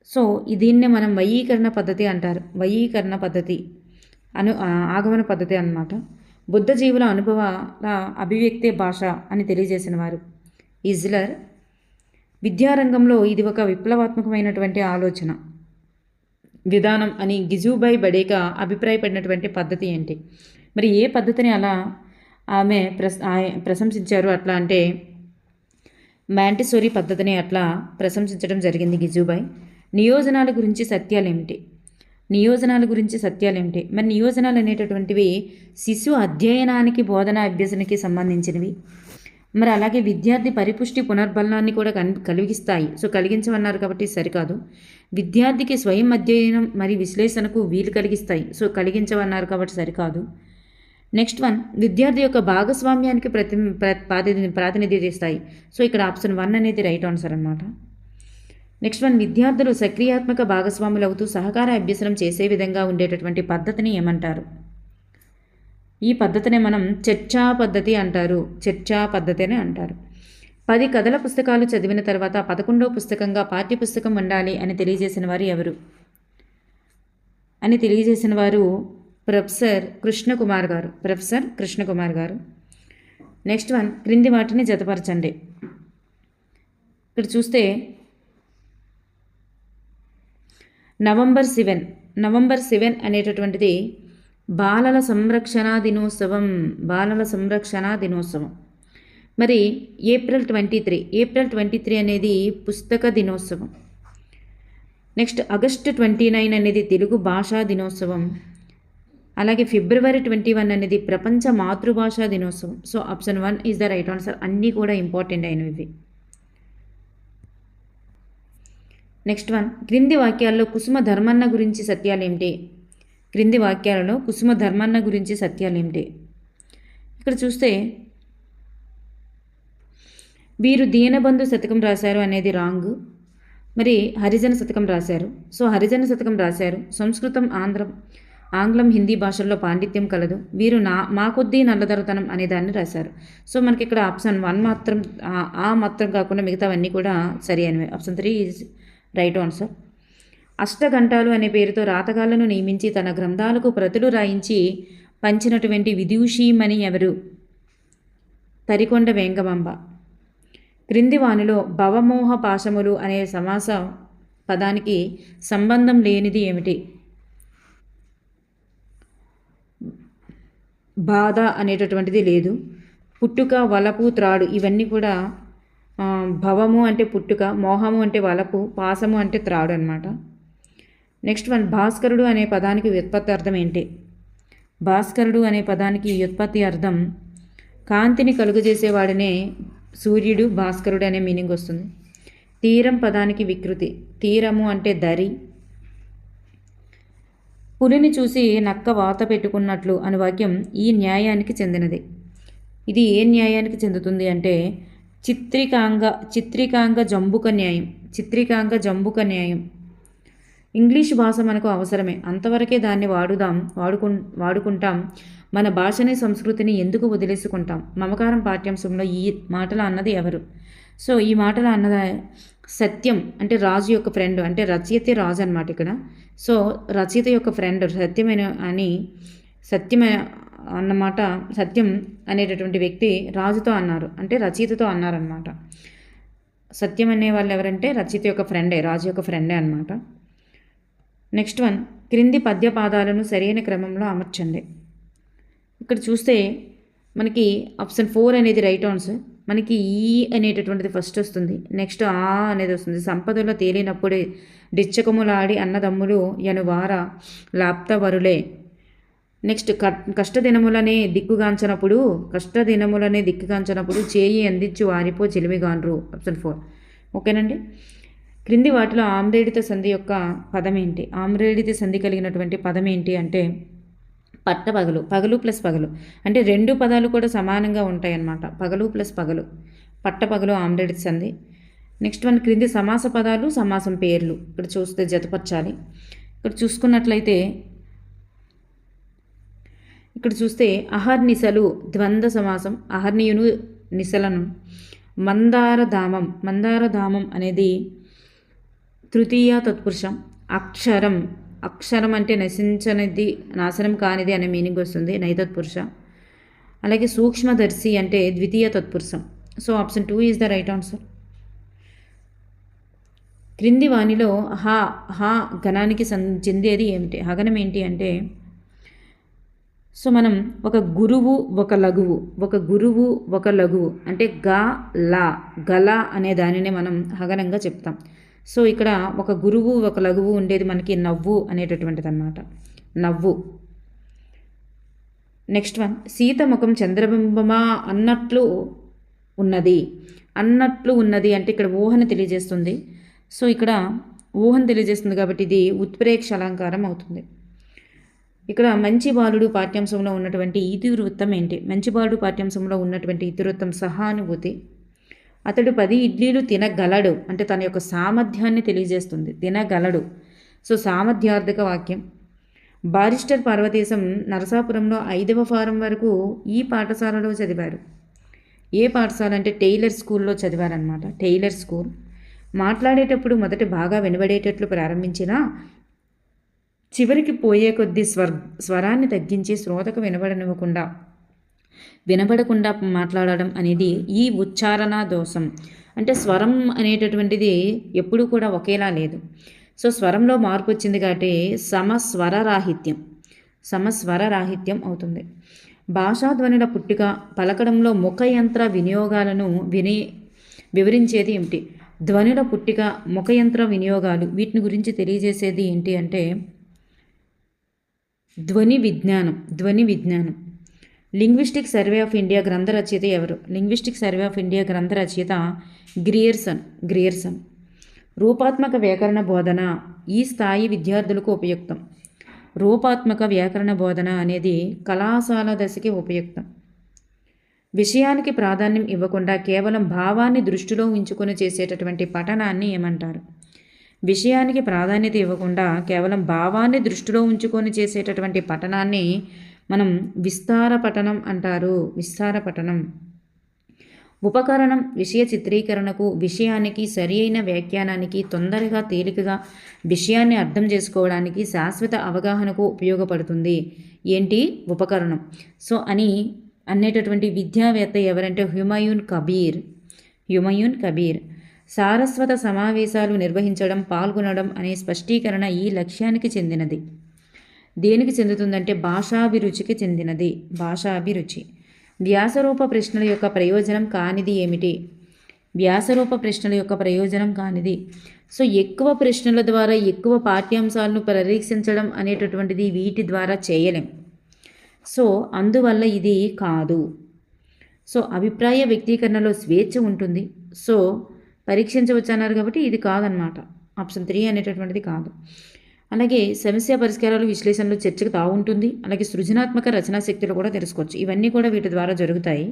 సో దీన్నే మనం వైయీకరణ పద్ధతి అంటారు, వైయీకరణ పద్ధతి ఆగమన పద్ధతి అన్నమాట. బుద్ధ జీవుల అనుభవాల అభివ్యక్తే భాష అని తెలియజేసిన వారు ఇజ్లర్. విద్యారంగంలో ఇది ఒక విప్లవాత్మకమైనటువంటి ఆలోచన విధానం అని గిజుభాయ్ బడేకా అభిప్రాయపడినటువంటి పద్ధతి ఏంటి? మరి ఏ పద్ధతిని అలా ఆమె ప్రశంసించారు అట్లా అంటే మాంటిసోరీ పద్ధతిని అట్లా ప్రశంసించడం జరిగింది గిజుభాయ్. నియోజనాల గురించి సత్యాలేమిటి? మరి నియోజనాలు అనేటటువంటివి శిశు అధ్యయనానికి, బోధన అభ్యసనకి సంబంధించినవి. మరి అలాగే విద్యార్థి పరిపుష్టి పునర్బలనాన్ని కూడా కలిగిస్తాయి. సో కలిగించమన్నారు కాబట్టి సరికాదు. విద్యార్థికి స్వయం అధ్యయనం మరియు విశ్లేషణకు వీలు కలిగిస్తాయి. సో కలిగించమన్నారు కాబట్టి సరికాదు. నెక్స్ట్ వన్, విద్యార్థి యొక్క భాగస్వామ్యానికి ప్రాతినిధ్యం చేస్తాయి. సో ఇక్కడ ఆప్షన్ 1 అనేది రైట్ ఆన్సర్ అన్నమాట. నెక్స్ట్ వన్, విద్యార్థులు సక్రియాత్మక భాగస్వాములు అవుతూ సహకార అభ్యసనం చేసే విధంగా ఉండేటటువంటి పద్ధతిని ఏమంటారు? ఈ పద్ధతిని మనం చర్చా పద్ధతి అంటారు, చర్చా పద్ధతి అని అంటారు. 10 కథల పుస్తకాలు చదివిన తర్వాత 11వ పుస్తకంగా పాఠ్యపుస్తకం ఉండాలి అని తెలియజేసిన వారు ఎవరు? ప్రొఫెసర్ కృష్ణకుమార్ గారు. నెక్స్ట్ వన్, క్రింది వాటిని జతపరచండి. ఇక్కడ చూస్తే నవంబర్ 7 అనేటటువంటిది బాలల సంరక్షణ దినోత్సవం. మరి ఏప్రిల్ 23 అనేది పుస్తక దినోత్సవం. నెక్స్ట్ ఆగస్టు 29 అనేది తెలుగు భాషా దినోత్సవం. అలాగే ఫిబ్రవరి 21 అనేది ప్రపంచ మాతృభాషా దినోత్సవం. So option 1 is the right answer. అన్నీ కూడా ఇంపార్టెంట్ అయినవి. నెక్స్ట్ వన్, క్రింది వాక్యాల్లో కుసుమ ధర్మన్న గురించి సత్యాలేమిటి? ఇక్కడ చూస్తే వీరు దీనబంధు శతకం రాశారు అనేది రాంగ్. మరి హరిజన శతకం రాశారు. సో హరిజన శతకం రాశారు. సంస్కృతం, ఆంగ్లం, హిందీ భాషల్లో పాండిత్యం కలదు. వీరు మా కొద్దీ నల్లదొరతనం అనే దాన్ని రాశారు. సో మనకి ఇక్కడ ఆప్షన్ 1 మాత్రం కాకుండా మిగతావన్నీ కూడా సరి అయినవి. Option 3 is right answer. అష్టఘంటాలు అనే పేరుతో రాతగాళ్లను నియమించి తన గ్రంథాలకు ప్రతులు రాయించి పంచినటువంటి విదూషీమణి ఎవరు? తరికొండ వేంగమాంబ. క్రింది వానిలో భవమోహ పాశములు అనే సమాస పదానికి సంబంధం లేనిది ఏమిటి? బాధ అనేటటువంటిది లేదు. పుట్టుక, వలపు, త్రాడు ఇవన్నీ కూడా భవము అంటే పుట్టుక, మోహము అంటే వలపు, పాసము అంటే త్రాడు అనమాట. నెక్స్ట్ వన్, భాస్కరుడు అనే పదానికి వ్యుత్పత్తి అర్థం ఏంటి? భాస్కరుడు అనే పదానికి వ్యుత్పత్తి అర్థం కాంతిని కలుగజేసేవాడనే సూర్యుడు, భాస్కరుడు అనే మీనింగ్ వస్తుంది. తీరం పదానికి వికృతి. తీరము అంటే దరి. పులిని చూసి నక్క వాత పెట్టుకున్నట్లు అనే వాక్యం ఈ న్యాయానికి చెందినది. ఇది ఏ న్యాయానికి చెందుతుంది అంటే చిత్రికాంగ జంబుక న్యాయం. ఇంగ్లీష్ భాష మనకు అవసరమే, అంతవరకే దాన్ని వాడుకుంటాం. మన భాషని, సంస్కృతిని ఎందుకు వదిలేసుకుంటాం? మమకారం పాఠ్యాంశంలో ఈ మాటలు అన్నది ఎవరు? సో ఈ మాటలు అన్నది సత్యం అంటే రాజు యొక్క ఫ్రెండ్, అంటే రచయిత రాజు అనమాట ఇక్కడ. సో రచయిత యొక్క ఫ్రెండ్ సత్యమైన అన్నమాట. సత్యం అనేటటువంటి వ్యక్తి రాజుతో అన్నారు, అంటే రచయితతో అన్నారనమాట. సత్యం అనే వాళ్ళు ఎవరంటే రచయిత యొక్క ఫ్రెండే, రాజు యొక్క ఫ్రెండే అనమాట. నెక్స్ట్ వన్, క్రింది పద్యపాదాలను సరైన క్రమంలో అమర్చండి. ఇక్కడ చూస్తే మనకి ఆప్షన్ 4 అనేది రైట్ ఆన్సర్. మనకి ఈ అనేటటువంటిది ఫస్ట్ వస్తుంది. నెక్స్ట్ ఆ అనేది వస్తుంది. సంపదలో తేలినప్పుడే డిచ్చకములాడి అన్నదమ్ములు యనువార లాప్తవరులే. నెక్స్ట్ కష్టదినములనే దిక్కుగాంచనప్పుడు చేయి అందించు వారిపో చెలిమిగాన్రు. ఆప్షన్ 4 ఓకేనండి. క్రింది వాటిలో ఆమ్రేడిత సంధి యొక్క పదం ఏంటి? ఆమ్రేడిత సంధి కలిగినటువంటి పదం ఏంటి అంటే పట్టపగలు. పగలు ప్లస్ పగలు అంటే రెండు పదాలు కూడా సమానంగా ఉంటాయి అన్నమాట. పగలు ప్లస్ పగలు, పట్టపగలు ఆమ్రేడిత సంధి. నెక్స్ట్ వన్, క్రింది సమాస పదాలు, సమాసం పేర్లు ఇక్కడ చూస్తే జతపరచాలి. ఇక్కడ చూస్తే అహర్నిశలు ద్వంద్వ సమాసం. అహర్నియును నిశలను. మందారధామం అనేది తృతీయ తత్పురుషం. అక్షరం అంటే నశించనిది, నాశనం కానిది అనే మీనింగ్ వస్తుంది, నైతత్పురుష. అలాగే సూక్ష్మదర్శి అంటే ద్వితీయ తత్పురుషం. So option 2 is the right answer. క్రింది వానిలో హా గణానికి చెందేది ఏమిటి? హగనం ఏంటి అంటే సో మనం ఒక గురువు ఒక లఘువు అంటే గల అనే దానినే మనం హగనంగా చెప్తాం. సో ఇక్కడ ఒక గురువు ఒక లఘువు ఉండేది మనకి నవ్వు అనేటటువంటిది అన్నమాట. నవ్వు. నెక్స్ట్ వన్, సీత ముఖం చంద్రబింబమా అన్నట్లు ఉన్నది అంటే ఇక్కడ ఊహను తెలియజేస్తుంది. సో ఇక్కడ ఊహను తెలియజేస్తుంది కాబట్టి ఇది ఉత్ప్రేక్ష అలంకారం అవుతుంది. ఇక్కడ మంచి బాలుడు పాఠ్యాంశంలో ఉన్నటువంటి ఇతివృత్తం ఏంటి? మంచి బాలుడు పాఠ్యాంశంలో ఉన్నటువంటి ఇతివృత్తం సహానుభూతి. అతడు 10 ఇడ్లీలు తినగలడు అంటే తన యొక్క సామర్థ్యాన్ని తెలియజేస్తుంది. తినగలడు. సో సామర్థ్యార్థక వాక్యం. బారిస్టర్ పార్వతీశం నరసాపురంలో 5వ ఫారం వరకు ఈ పాఠశాలలో చదివారు. ఏ పాఠశాల అంటే టైలర్ స్కూల్లో చదివారనమాట. Tailor school. మాట్లాడేటప్పుడు మొదట బాగా వినబడేటట్లు ప్రారంభించినా చివరికి పోయే కొద్దీ స్వరాన్ని తగ్గించి శ్రోతకు వినబడకుండా మాట్లాడడం అనేది ఈ ఉచ్చారణ దోషం. అంటే స్వరం అనేటటువంటిది ఎప్పుడూ కూడా ఒకేలా లేదు. సో స్వరంలో మార్పు వచ్చింది కాబట్టి సమస్వర రాహిత్యం అవుతుంది. భాషాధ్వనుల పుట్టుక పలకడంలో ముఖ యంత్ర వినియోగాలను వివరించేది ఏమిటి? ధ్వనుల పుట్టిక, ముఖయంత్ర వినియోగాలు, వీటిని గురించి తెలియజేసేది ఏంటి అంటే ధ్వని విజ్ఞానం. లింగ్విస్టిక్ సర్వే ఆఫ్ ఇండియా గ్రంథ రచయిత ఎవరు? లింగ్విస్టిక్ సర్వే ఆఫ్ ఇండియా గ్రంథ రచయిత గ్రియర్సన్. రూపాత్మక వ్యాకరణ బోధన ఈ స్థాయి విద్యార్థులకు ఉపయుక్తం. రూపాత్మక వ్యాకరణ బోధన అనేది కళాశాల దశకి ఉపయుక్తం. విషయానికి ప్రాధాన్యం ఇవ్వకుండా కేవలం భావాన్ని దృష్టిలో ఉంచుకొని చేసేటటువంటి పఠనాన్ని ఏమంటారు? విషయానికి ప్రాధాన్యత ఇవ్వకుండా కేవలం భావాన్ని దృష్టిలో ఉంచుకొని చేసేటటువంటి పఠనాన్ని మనం విస్తార పఠనం అంటారు. ఉపకరణం విషయ చిత్రీకరణకు, విషయానికి సరి అయిన వ్యాఖ్యానానికి, తొందరగా తేలికగా విషయాన్ని అర్థం చేసుకోవడానికి, శాశ్వత అవగాహనకు ఉపయోగపడుతుంది. ఏంటి? ఉపకరణం. సో అనేటటువంటి విద్యావేత్త ఎవరంటే హుమాయూన్ కబీర్. సారస్వత సమావేశాలు నిర్వహించడం, పాల్గొనడం అనే స్పష్టీకరణ ఈ లక్ష్యానికి చెందినది. దేనికి చెందుతుందంటే భాషాభిరుచికి చెందినది. వ్యాసరూప ప్రశ్నల యొక్క ప్రయోజనం కానిది ఏమిటి? సో ఎక్కువ ప్రశ్నల ద్వారా ఎక్కువ పాఠ్యాంశాలను పరీక్షించడం అనేటటువంటిది వీటి ద్వారా చేయలేం. సో అందువల్ల ఇది కాదు. సో అభిప్రాయ వ్యక్తీకరణలో స్వేచ్ఛ ఉంటుంది. సో పరీక్షించవచ్చు అన్నారు కాబట్టి ఇది కాదనమాట. ఆప్షన్ 3 అనేటటువంటిది కాదు. అలాగే సమస్య పరిష్కారాలు, విశ్లేషణలు, చర్చకు తావుంటుంది. అలాగే సృజనాత్మక రచనా శక్తులు కూడా తెలుసుకోవచ్చు. ఇవన్నీ కూడా వీటి ద్వారా జరుగుతాయి.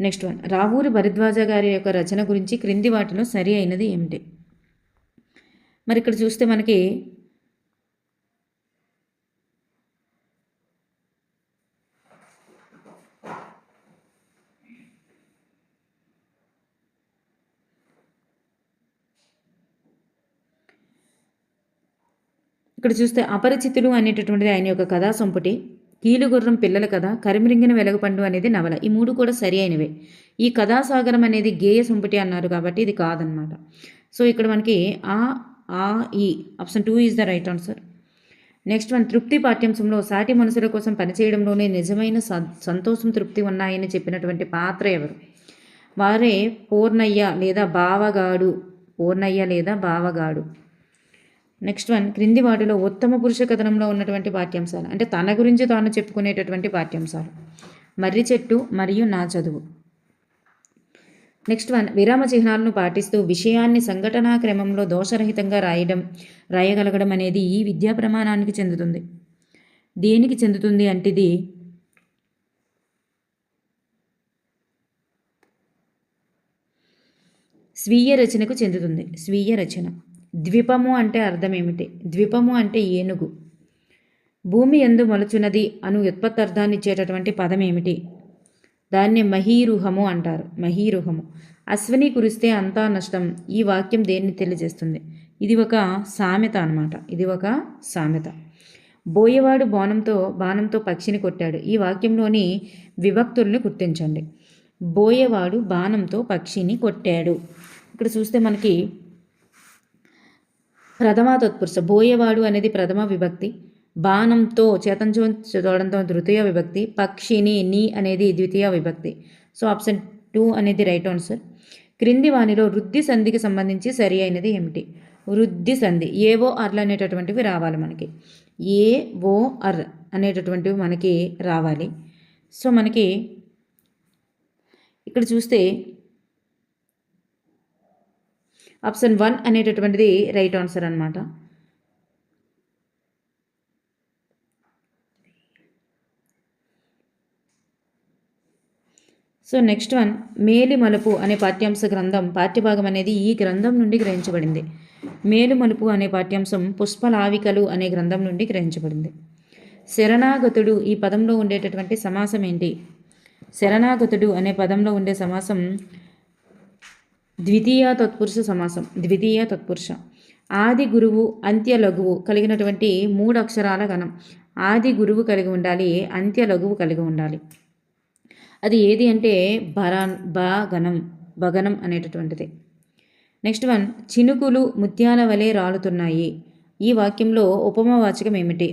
నెక్స్ట్ వన్, రావూరి భరద్వాజ గారి యొక్క రచన గురించి క్రింది వాటిలో సరి అయినది ఏమిటి? మరి ఇక్కడ చూస్తే మనకి అపరిచితులు అనేటటువంటిది ఆయన యొక్క కథా సంపుటి. కీలుగుర్రం పిల్లల కథ, కరిమిరింగిన వెలగపండు అనేది నవల. ఈ 3 కూడా సరి అయినవే. ఈ కథాసాగరం అనేది గేయ సంపుటి అన్నారు కాబట్టి ఇది కాదనమాట. సో ఇక్కడ మనకి ఈ option 2 is the right answer. Next one, తృప్తి పాఠ్యాంశంలో సాటి మనుషుల కోసం పనిచేయడంలోనే నిజమైన సంతోషం, తృప్తి ఉన్నాయని చెప్పినటువంటి పాత్ర ఎవరు? వారే పూర్ణయ్య లేదా బావగాడు. నెక్స్ట్ వన్, క్రింది వాటిలో ఉత్తమ పురుష కథనంలో ఉన్నటువంటి పాఠ్యాంశాలు అంటే తన గురించి తాను చెప్పుకునేటటువంటి పాఠ్యాంశాలు. మర్రి చెట్టు మరియు నా చదువు. నెక్స్ట్ వన్, విరామ చిహ్నాలను పాటిస్తూ విషయాన్ని సంఘటనా క్రమంలో దోషరహితంగా రాయగలగడం అనేది ఈ విద్యా ప్రమాణానికి చెందుతుంది. దేనికి చెందుతుంది అంటే ఇది స్వీయ రచనకు చెందుతుంది. స్వీయ రచన. ద్వీపము అంటే అర్థం ఏమిటి? ద్వీపము అంటే ఏనుగు. భూమి యందు మొలచున్నది అను వ్యుత్పత్తార్థాన్ని ఇచ్చేటటువంటి పదం ఏమిటి? దాన్ని మహీరుహము అంటారు. అశ్విని కురిస్తే అంతా నష్టం. ఈ వాక్యం దేన్ని తెలియజేస్తుంది? ఇది ఒక సామెత అన్నమాట. బోయవాడు బాణంతో పక్షిని కొట్టాడు. ఈ వాక్యంలోని విభక్తుల్ని గుర్తించండి. బోయవాడు బాణంతో పక్షిని కొట్టాడు. ఇక్కడ చూస్తే మనకి ప్రథమ తత్పురుష. బోయవాడు అనేది ప్రథమ విభక్తి. బాణంతో చేతంచో చూడడంతో తృతీయ విభక్తి. పక్షిని నీ అనేది ద్వితీయ విభక్తి. సో ఆప్షన్ 2 అనేది రైట్ ఆన్సర్. క్రింది వానిలో వృద్ధి సంధికి సంబంధించి సరి అయినది ఏమిటి? వృద్ధి సంధి. ఏవో అర్లు అనేటటువంటివి రావాలి మనకి. ఏవో అర్ అనేటటువంటివి మనకి రావాలి. సో మనకి ఇక్కడ చూస్తే ఆప్షన్ 1 అనేటటువంటిది రైట్ ఆన్సర్ అనమాట. సో నెక్స్ట్ వన్, మేలిమలుపు అనే పాఠ్యాంశ గ్రంథం పాఠ్యభాగం అనేది ఈ గ్రంథం నుండి గ్రహించబడింది. మేలుమలుపు అనే పాఠ్యాంశం పుష్పలావికలు అనే గ్రంథం నుండి గ్రహించబడింది. శరణాగతుడు ఈ పదంలో ఉండేటటువంటి సమాసం ఏంటి? శరణాగతుడు అనే పదంలో ఉండే సమాసం ద్వితీయ తత్పురుష. ఆది గురువు అంత్య లఘువు కలిగినటువంటి 3 అక్షరాల గణం. ఆది గురువు కలిగి ఉండాలి, అంత్య లఘువు కలిగి ఉండాలి. అది ఏది అంటే బ భగనం అనేటటువంటిది. నెక్స్ట్ వన్, చినుకులు ముత్యాల వలె రాలుతున్నాయి. ఈ వాక్యంలో ఉపమావాచకం ఏమిటి?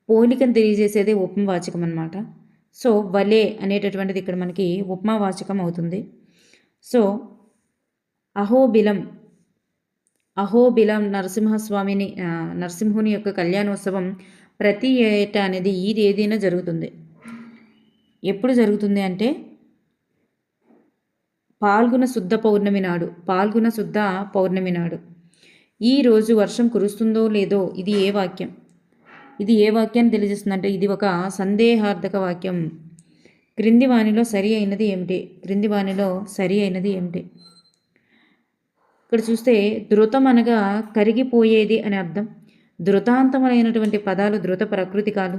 పోలికను తెలియజేసేదే ఉపమావాచకం అన్నమాట. సో వలే అనేటటువంటిది ఇక్కడ మనకి ఉపమావాచకం అవుతుంది. సో అహోబిలం నరసింహుని యొక్క కళ్యాణోత్సవం ప్రతి ఏటా అనేది ఈ తేదీన జరుగుతుంది. ఎప్పుడు జరుగుతుంది అంటే పాల్గొన శుద్ధ పౌర్ణమి నాడు. ఈరోజు వర్షం కురుస్తుందో లేదో ఇది ఏ వాక్యం? ఇది ఏ వాక్యాన్ని తెలియజేస్తుందంటే ఇది ఒక సందేహార్థక వాక్యం. క్రింది వానిలో సరి అయినది ఏమిటి? ఇక్కడ చూస్తే ధృతం అనగా కరిగిపోయేది అని అర్థం. ధృతాంతములైనటువంటి పదాలు ధృత ప్రకృతికాలు.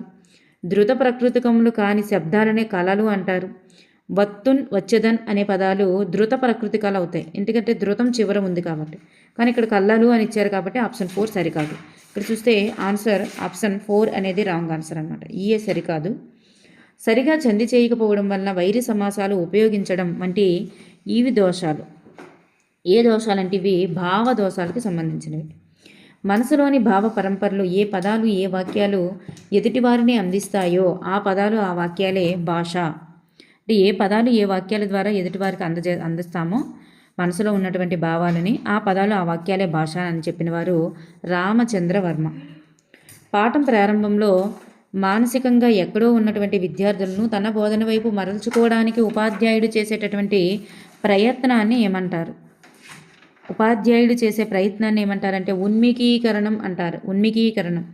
ధృత ప్రకృతికములు కాని శబ్దాలనే కళలు అంటారు. వత్తున్ వచ్చదన్ అనే పదాలు ధృత ప్రకృతికాలు అవుతాయి, ఎందుకంటే ధృతం చివర ఉంది కాబట్టి. కానీ ఇక్కడ కళ్ళలు అని ఇచ్చారు కాబట్టి ఆప్షన్ 4 సరికాదు. ఇక్కడ చూస్తే ఆన్సర్ ఆప్షన్ 4 అనేది రాంగ్ ఆన్సర్ అనమాట. ఈఏ సరికాదు. సరిగా చంది చేయకపోవడం వలన వైరి సమాసాలు ఉపయోగించడం వంటి ఇవి దోషాలు. ఏ దోషాలంటే ఇవి భావ దోషాలకు సంబంధించినవి. మనసులోని భావ పరంపరలు ఏ పదాలు ఏ వాక్యాలు ఎదుటివారిని అందిస్తాయో ఆ పదాలు ఆ వాక్యాలే భాష. అంటే ఏ పదాలు ఏ వాక్యాల ద్వారా ఎదుటివారికి అందిస్తామో మనసులో ఉన్నటువంటి భావాలని ఆ పదాలు ఆ వాక్యాలే భాష అని చెప్పిన వారు రామచంద్రవర్మ. పాఠం ప్రారంభంలో మానసికంగా ఎక్కడో ఉన్నటువంటి విద్యార్థులను తన బోధన వైపు మరల్చుకోవడానికి ఉపాధ్యాయుడు చేసేటటువంటి ప్రయత్నాన్ని ఏమంటారు? ఉపాధ్యాయుడు చేసే ప్రయత్నాన్ని ఏమంటారంటే ఉన్మికీకరణం అంటారు. ఉన్మికీకరణం.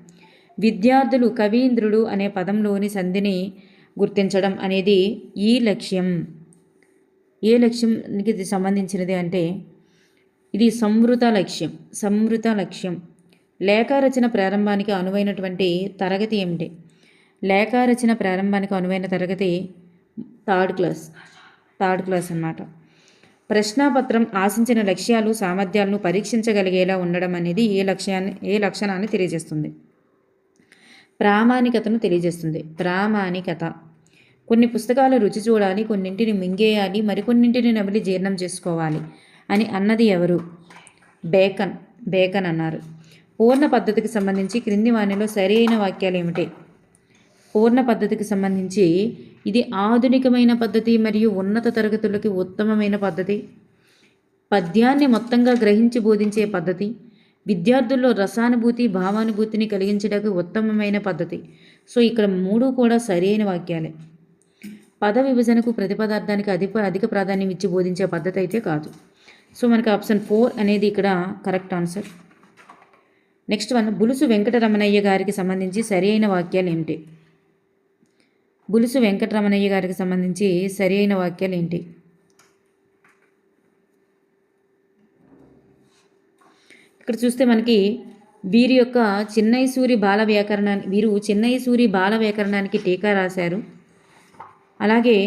విద్యార్థులు కవీంద్రుడు అనే పదంలోని సంధిని గుర్తించడం అనేది ఈ లక్ష్యం. ఏ లక్ష్యంకి ఇది సంబంధించినది అంటే ఇది సంవృత లక్ష్యం. లేఖారచన ప్రారంభానికి అనువైనటువంటి తరగతి ఏమిటి? లేఖారచన ప్రారంభానికి అనువైన తరగతి థర్డ్ క్లాస్ అన్నమాట. ప్రశ్నాపత్రం ఆశించిన లక్ష్యాలు సామర్థ్యాలను పరీక్షించగలిగేలా ఉండడం అనేది ఏ లక్షణాన్ని తెలియజేస్తుంది? ప్రామాణికతను తెలియజేస్తుంది. ప్రామాణికత. కొన్ని పుస్తకాలు రుచి చూడాలి, కొన్నింటిని మింగేయాలి, మరికొన్నింటిని నమిలి జీర్ణం చేసుకోవాలి అని అన్నది ఎవరు? బేకన్ అన్నారు. పూర్ణ పద్ధతికి సంబంధించి క్రింది వానిలో సరైన వాక్యాలు ఏమిటి? పూర్ణ పద్ధతికి సంబంధించి ఇది ఆధునికమైన పద్ధతి మరియు ఉన్నత తరగతులకి ఉత్తమమైన పద్ధతి. పద్యాన్ని మొత్తంగా గ్రహించి బోధించే పద్ధతి. విద్యార్థుల్లో రసానుభూతి భావానుభూతిని కలిగించడానికి ఉత్తమమైన పద్ధతి. సో ఇక్కడ 3 కూడా సరైన వాక్యాలే. పద విభజనకు ప్రతిపదార్థానికి అధిక ప్రాధాన్యం ఇచ్చి బోధించే పద్ధతి అయితే కాదు. సో మనకి ఆప్షన్ 4 అనేది ఇక్కడ correct answer. Next one, Bulusu Venkataramanaiah గారికి సంబంధించి సరైన వాక్యాలు ఏమిటి? బులుసు వెంకటరమణయ్య గారికి సంబంధించి సరైన వాక్యాలు ఏంటి? ఇక్కడ చూస్తే మనకి వీరు చిన్నయ సూరి బాల వ్యాకరణానికి టీకా రాశారు. అలాగే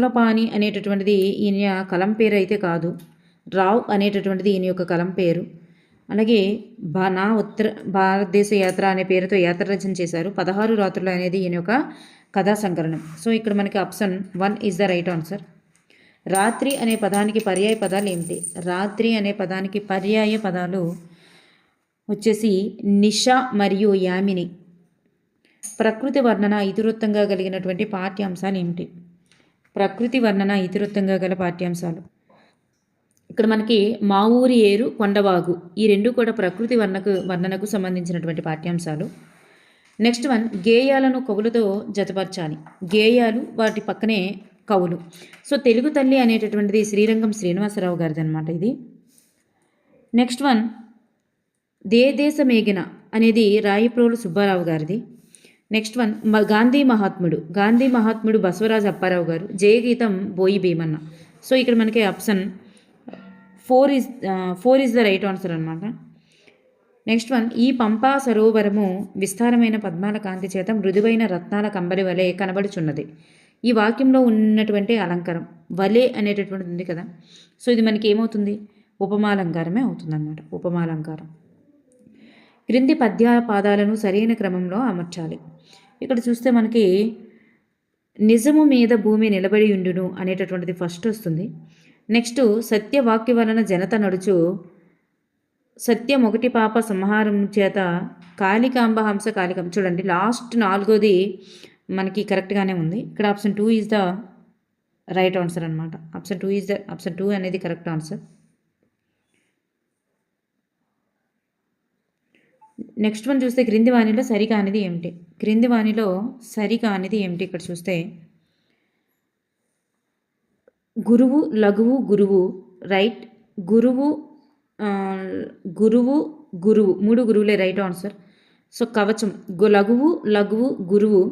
శూలపాణి అనేటటువంటిది ఈయన కలం పేరు అయితే కాదు. రావ్ అనేటటువంటిది ఈయన యొక్క కలం పేరు. అలాగే ఉత్తర భారతదేశ యాత్ర అనే పేరుతో యాత్ర రచన చేశారు. 16 రాత్రులు అనేది ఈయన యొక్క కథా సంకలనం. సో ఇక్కడ మనకి option 1 is the right answer. రాత్రి అనే పదానికి పర్యాయ పదాలు ఏమిటి? రాత్రి అనే పదానికి పర్యాయ పదాలు వచ్చేసి నిష మరియు యామిని. ప్రకృతి వర్ణన ఇతివృత్తంగా కలిగినటువంటి పాఠ్యాంశాలు ఏమిటి? ప్రకృతి వర్ణన ఇతివృత్తంగా గల పాఠ్యాంశాలు ఇక్కడ మనకి మా ఊరి ఏరు, కొండవాగు ఈ 2 కూడా ప్రకృతి వర్ణనకు సంబంధించినటువంటి పాఠ్యాంశాలు. నెక్స్ట్ వన్, గేయాలను కవులతో జతపరచాలి. గేయాలు వాటి పక్కనే కవులు. సో తెలుగు తల్లి అనేటటువంటిది శ్రీరంగం శ్రీనివాసరావు గారిది అనమాట ఇది. నెక్స్ట్ వన్, దేశమేగిన అనేది రాయిప్రోలు సుబ్బారావు గారిది. నెక్స్ట్ వన్, గాంధీ మహాత్ముడు బసవరాజు అప్పారావు గారు. జయగీతం బోయి భీమన్న. సో ఇక్కడ మనకి option 4 is the right answer అనమాట. నెక్స్ట్ వన్, ఈ పంపా సరోవరము విస్తారమైన పద్మాల కాంతి చేత మృదువైన రత్నాల కంబరి వలె కనబడుచున్నది. ఈ వాక్యంలో ఉన్నటువంటి అలంకారం వలె అనేటటువంటిది ఉంది కదా. సో ఇది మనకి ఏమవుతుంది? ఉపమాలంకారమే అవుతుందన్నమాట. ఉపమాలంకారం. క్రింది పద్య పాదాలను సరైన క్రమంలో అమర్చాలి. ఇక్కడ చూస్తే మనకి నిజము మీద భూమి నిలబడి ఉండును అనేటటువంటిది ఫస్ట్ వస్తుంది. నెక్స్ట్ సత్యవాక్య వలన జనత నడుచు, సత్యం ఒకటి పాప సంహారం చేత కాళికాంబ హంస కాళికం. చూడండి లాస్ట్ 4ది మనకి కరెక్ట్గానే ఉంది. ఇక్కడ option 2 is the right answer అనమాట. ఆప్షన్ 2 అనేది కరెక్ట్ ఆన్సర్. నెక్స్ట్ వన్ చూస్తే క్రింది వాణిలో సరికానిది ఏమిటి? క్రింది వాణిలో సరికానిది ఏమిటి? ఇక్కడ చూస్తే గురువు, లఘువు, గురువు రైట్. గురువు గురువు గురువు 3 గురువులే రైట్ ఆన్సర్. సో కవచం లఘువు గురువు.